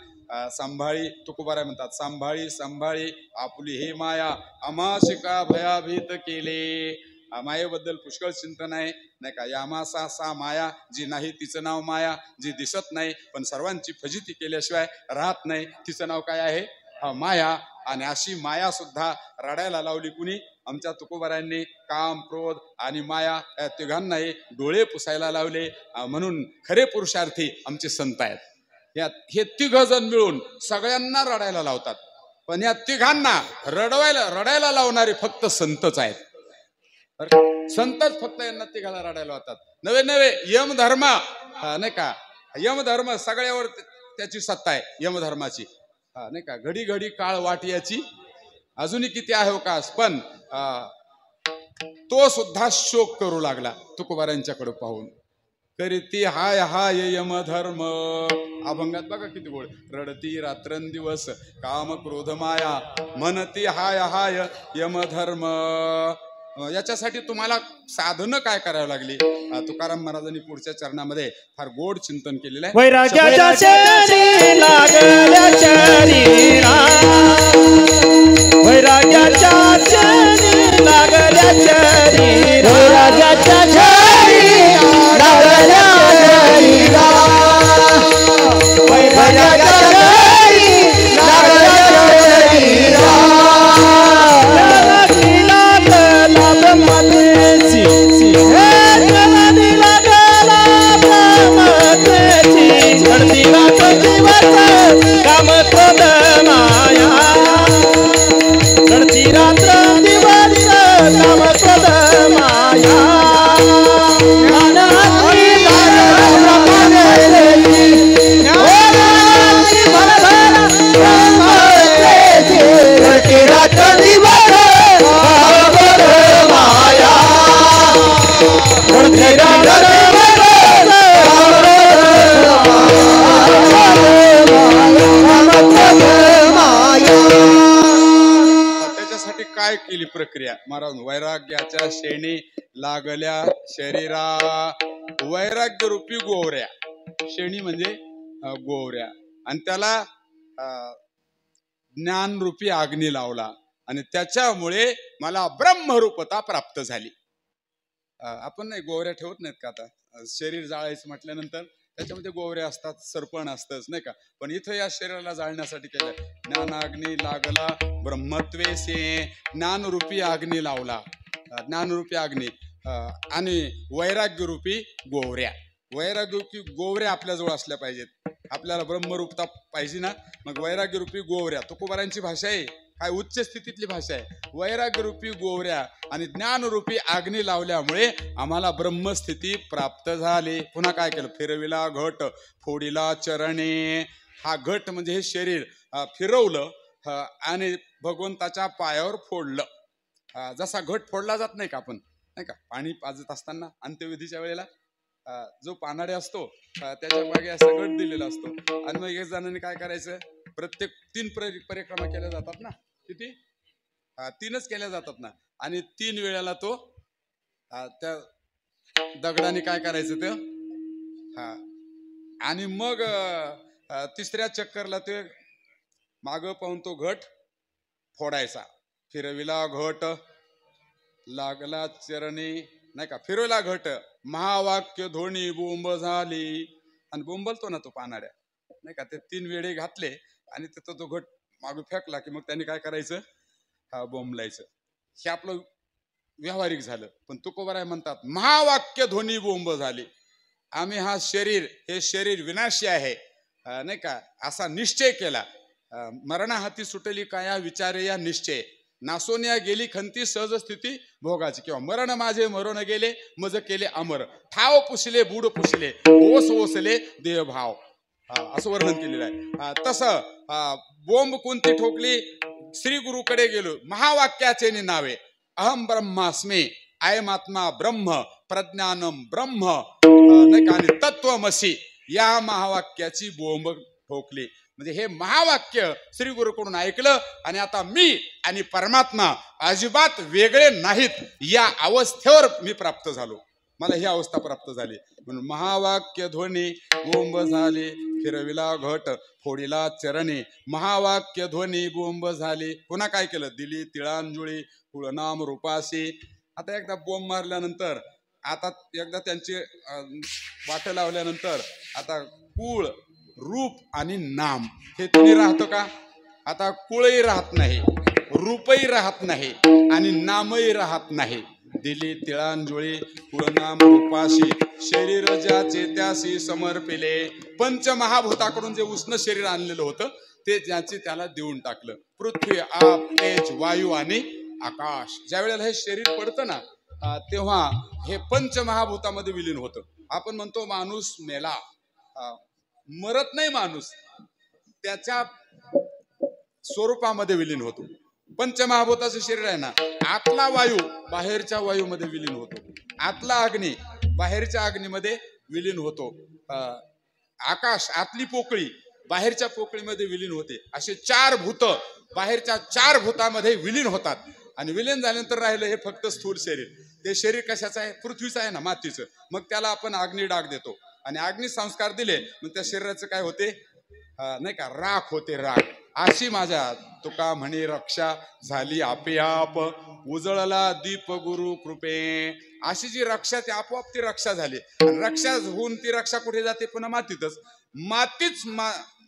सांभाळी, तुकोबाराय म्हणतात, सांभाळी आपुली हे माया, अमाशिका भयाभीत केले. मायेबद्दल पुष्कळ चिंतन आहे, नाही का. यामासा सा माया, जी नाही तिचं नाव माया, जी दिसत नाही पण सर्वांची फजिती केल्याशिवाय राहत नाही, तिचं नाव काय आहे? माया. आणि अशी माया सुद्धा रडायला लावली कुणी? आमच्या तुकोबारायांनी. काम, क्रोध आणि माया या तिघांनाही डोळे पुसायला लावले, म्हणून खरे पुरुषार्थी आमचे संत आहेत. हे तिघ जण मिळून सगळ्यांना रडायला लावतात, पण या तिघांना रडायला लावणारे फक्त संतच आहेत. संतच फक्त यांना तिघाला रडायला होतात. नवे यमधर्म, नाही का. यमधर्म सगळ्यावर त्याची सत्ता आहे, यमधर्माची, नाही का. घडी काळ वाट याची अजूनही किती आहे अवकाश, पण तो सुद्धा शोक करू लागला तुकोबारांच्याकडे पाहून. करीती हाय यमधर्म. अभंगात बघा किती गोड. रडती रात्रंदिवस काम क्रोध माया, म्हणती हाय यमधर्म. याच्यासाठी तुम्हाला साधनं काय करावं लागली? तुकाराम महाराजांनी पुढच्या चरणामध्ये फार गोड चिंतन केलेलं आहे. वैराग्याच्या शरी लागल्या शरीरा, वैराग्याच्या शरी लागल्या शरीरा, वैराग्याच्या शरी लागल्या शरीरा, वैराग्याच्या शरी लागल्या शरीरा. काम क्रोध माया, चढती रात्र दिवस काम क्रोध काय केली प्रक्रिया महाराज? वैराग्याच्या शेणी लागल्या शरीरा, वैराग्य रूपी गोवऱ्या, शेणी म्हणजे गोवऱ्या, आणि त्याला ज्ञान रूपी अग्नी लावला आणि त्याच्यामुळे मला ब्रह्मरूपता प्राप्त झाली. आपण नाही गोवऱ्या ठेवत नाहीत का? आता शरीर जाळायचं म्हटल्यानंतर त्याच्यामध्ये गोवऱ्या असतात, सरपण असतच नाही का? पण इथं या शरीराला जाळण्यासाठी केलं. ज्ञानाग्नी लागला ब्रह्मत्वेसे, ज्ञानरूपी अग्नी लावला, ज्ञानरूपी अग्नी, आणि वैराग्य रूपी गोवऱ्या. वैराग्य रूपी गोवऱ्या आपल्याजवळ असल्या पाहिजेत. आपल्याला ब्रह्मरूपता पाहिजे ना, मग वैराग्य रूपी गोवऱ्या. तुकोबारांची भाषा आहे, काय उच्च स्थितीतली भाषा आहे. वैराग्य रूपी गोवऱ्या आणि ज्ञानरूपी अग्नी लावल्यामुळे आम्हाला ब्रह्मस्थिती प्राप्त झाली. पुन्हा काय केलं? फिरविला घट फोडीला चरणे. हा घट म्हणजे हे शरीर फिरवलं आणि भगवंताच्या पायावर फोडलं. जसा घट फोडला जात नाही का आपण, नाही का? पाणी पाजत असताना अंत्यविधीच्या वेळेला जो पानाडे असतो त्याच्या मागे असा घट दिलेला असतो, आणि मग एक जणांनी काय करायचं? प्रत्येक 3 परिक्रमा केल्या जातात ना, किती? 3च केल्या जातात ना, आणि 3 वेळेला तो त्या दगडाने काय करायचं ते, आणि मग 3ऱ्या चक्करला ते माग पाहून तो घट फोडायचा. फिरविला घट लागला चरणी, नाही का? फिरवला घट महावाक्य ध्वनी बोंब झाली, आणि बोंबलतो ना तो पानाड्या, नाही का? ते 3 वेळे घातले आणि तिथं तो घट मागे फेकला की मग त्यांनी काय करायचं? बोंबलायचं. हे आपलं व्यावहारिक झालं. पण तुकोबाराय म्हणतात महावाक्य ध्वनी बोंब झाली. आम्ही हे शरीर विनाशी आहे, नाही का? असा निश्चय केला. मरणाहाती सुटली काया विचारे या निश्चय, नासोनिया गेली खंती सहज स्थिती भोगाची, किंवा मरण माझे मरण गेले मज केले अमर, ठाव पुसले बूड पुसले ओस ओसले देहभाव, असं वर्णन केलेलं आहे. तसं बोंब कोणती ठोकली? श्री गुरुकडे गेलो, महावाक्याचे नावे अहम ब्रह्मास्मी, आयमात्मा ब्रह्म, प्रज्ञानम ब्रह्म, नाही का? आणि तत्वमसी या महावाक्याची बोंब ठोकली. म्हणजे हे महावाक्य श्री गुरुकडून ऐकलं आणि आता मी आणि परमात्मा अजिबात वेगळे नाहीत, या अवस्थेवर मी प्राप्त झालो. मला ही अवस्था प्राप्त झाली. म्हणून महावाक्य ध्वनी बोंब झाली, फिरविला घट फोडीला चरणी, महावाक्य ध्वनी बोंब झाली. पुन्हा काय केलं? दिली तिळांजुळी कुळनाम रूपासी. आता एकदा बोंब मारल्यानंतर, आता एकदा त्यांची वाट लावल्यानंतर, आता कुळ रूप आणि नाम हे तुम्ही राहतं का? आता कुळही राहत नाही, रूपही राहत नाही, आणि नामही राहत नाही. दिली तिळांजुळी कुळनाम रूपाशी, शरीर ज्याचे त्याशी समर्पिले. पंचमहाभूताकडून जे उष्ण शरीर आणलेलं होतं ते ज्याचे त्याला देऊन टाकलं. पृथ्वी आप तेज वायू आणि आकाश. ज्या वेळेला हे शरीर पडतं ना, तेव्हा हे पंचमहाभूतामध्ये विलीन होतं. आपण म्हणतो माणूस मेला, मरत नाही माणूस, त्याच्या स्वरूपामध्ये विलीन होतो. पंचमहाभूताचं शरीर आहे ना, आतला वायू बाहेरच्या वायूमध्ये विलीन होतो, आतला अग्नी बाहेरच्या अग्नीमध्ये विलीन होतो, आकाश आतली पोकळी बाहेरच्या पोकळीमध्ये विलीन होते. असे 4 भूत बाहेरच्या 4 भूतामध्ये विलीन होतात. आणि विलीन झाल्यानंतर राहिलं हे फक्त स्थूल शरीर. ते शरीर कशाचं आहे? पृथ्वीचं आहे ना, मातीचं. मग त्याला आपण अग्नी डाग देतो, आणि अग्नी संस्कार दिले मग त्या शरीराचं काय होते? नाही का? राख होते, राख. अशी माझ्या तुका म्हणे रक्षा झाली आपोआप, उजळला दीप गुरु कृपे. अशी जी रक्षा, ती आपोआप ती रक्षा झाली. रक्षा होऊन ती रक्षा कुठे जाते? पुन्हा मातीतच.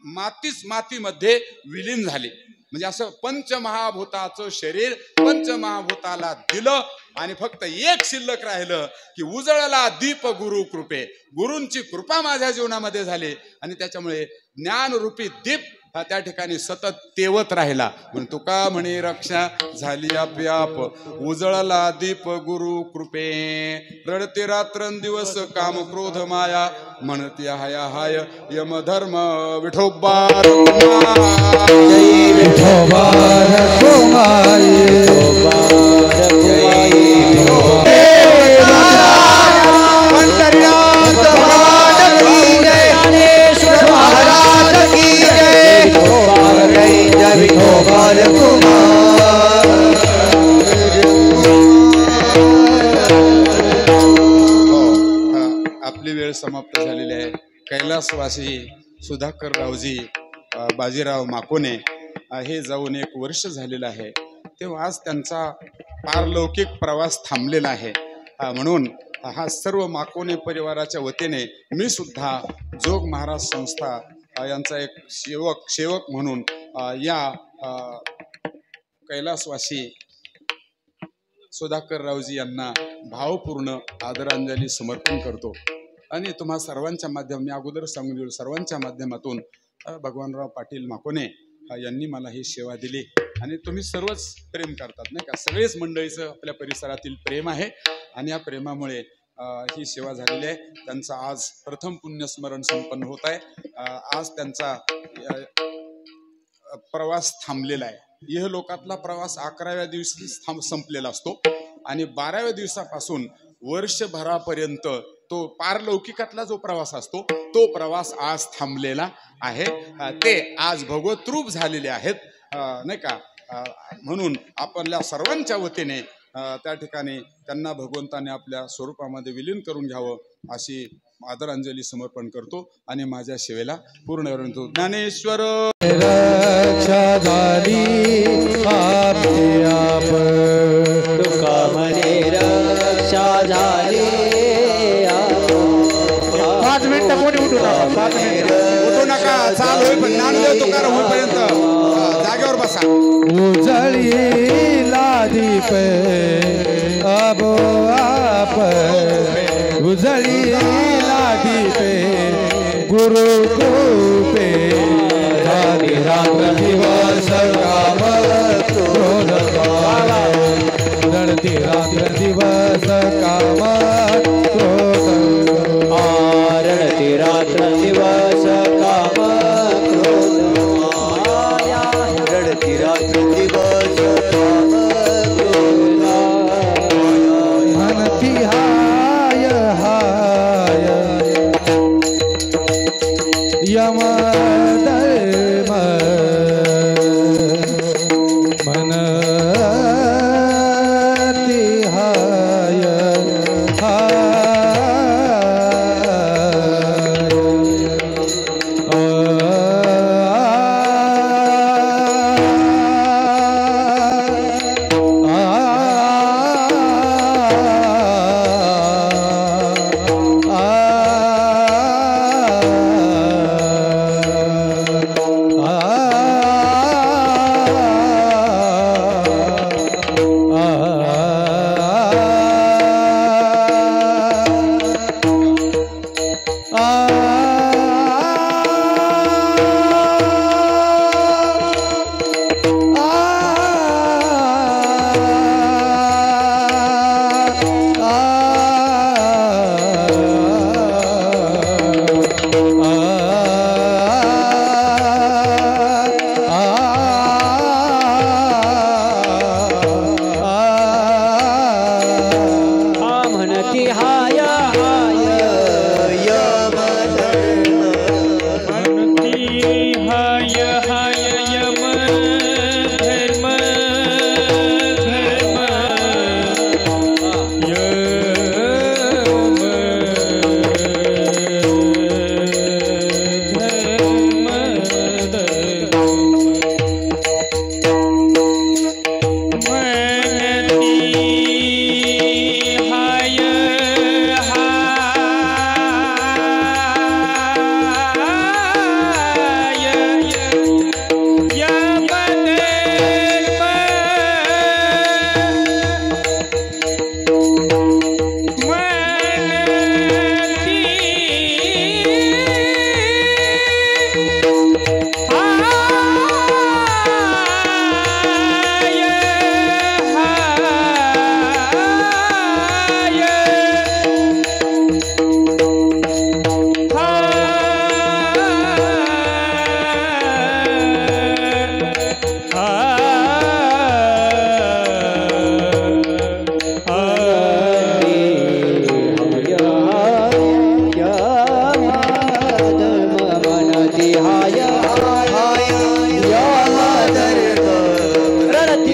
मातीच मातीमध्ये विलीन झाली. म्हणजे असं पंचमहाभूताचं शरीर पंचमहाभूताला दिलं, आणि फक्त एक शिल्लक राहिलं की उजळला दीप गुरु कृपे. गुरूंची कृपा माझ्या जीवनामध्ये झाली, आणि त्याच्यामुळे ज्ञानरूपी दीप हा त्या ठिकाणी सतत तेवत राहिला. म्हणून तुका म्हणे रक्षा झाली आपोआप, उजळला दीप गुरु कृपे. रडते रात्रंदिवस काम क्रोध माया, म्हणते हाय हाय यम धर्म विठोबा जय विठोबा विठोबा कैलासवासी सुधाकर रावजी बाजीराव माकोने हे जाऊन 1 वर्ष झालेलं आहे, तेव्हा आज त्यांचा पारलौकिक प्रवास थांबलेला आहे. म्हणून हा सर्व माकोने परिवाराच्या वतीने मी सुद्धा जोग महाराज संस्था यांचा एक सेवक म्हणून या कैलासवासी सुधाकर रावजी यांना भावपूर्ण आदरांजली समर्पण करतो. आणि तुम्हा सर्वांच्या मी अगोदर सांगून गेलो, सर्वांच्या माध्यमातून भगवानराव पाटील माकोने यांनी मला ही सेवा दिली. आणि तुम्ही सर्वच प्रेम करतात नाही का, सगळेच मंडळीचं आपल्या परिसरातील प्रेम आहे आणि या प्रेमामुळे ही सेवा झालेली आहे. त्यांचा आज प्रथम पुण्यस्मरण संपन्न होत आहे. आज त्यांचा प्रवास थांबलेला आहे. इहलोकातला प्रवास 11व्या दिवशी संपलेला असतो आणि 12व्या दिवसापासून वर्षभरापर्यंत तो पारलौकिकातला जो प्रवास असतो तो प्रवास आज थांबलेला आहे. ते आज भगवत रूप झालेले आहेत नाही का. म्हणून आपल्या सर्वांच्या वतीने त्या ठिकाणी त्यांना भगवंताने आपल्या स्वरूपामध्ये विलीन करून घ्यावं अशी आदरांजली समर्पण करतो आणि माझ्या सेवेला पूर्ण करतो. ज्ञानेश्वर रक्षा झाली आपली आप, तुका म्हणे रक्षा झाली. 5 मिनिटं कोणी उठू नका, 5 मिनिटं उठू नका, चाल होईल पण ज्ञानदेव तुकाराम होईपर्यंत जागेवर बसा. उजळीला दीप अबो आप, उजळीला दीप गुरु कृपे, रात्री रात्र दिवस काम क्रोध रडती रात्र दिवस काम क्रोध, रडती रात्र दिवस काम क्रोध, रडती रात्र दिवस काम क्रोध, म्हणती हाय हाय यम धर्म, म्हणती हाय हाय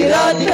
रात्र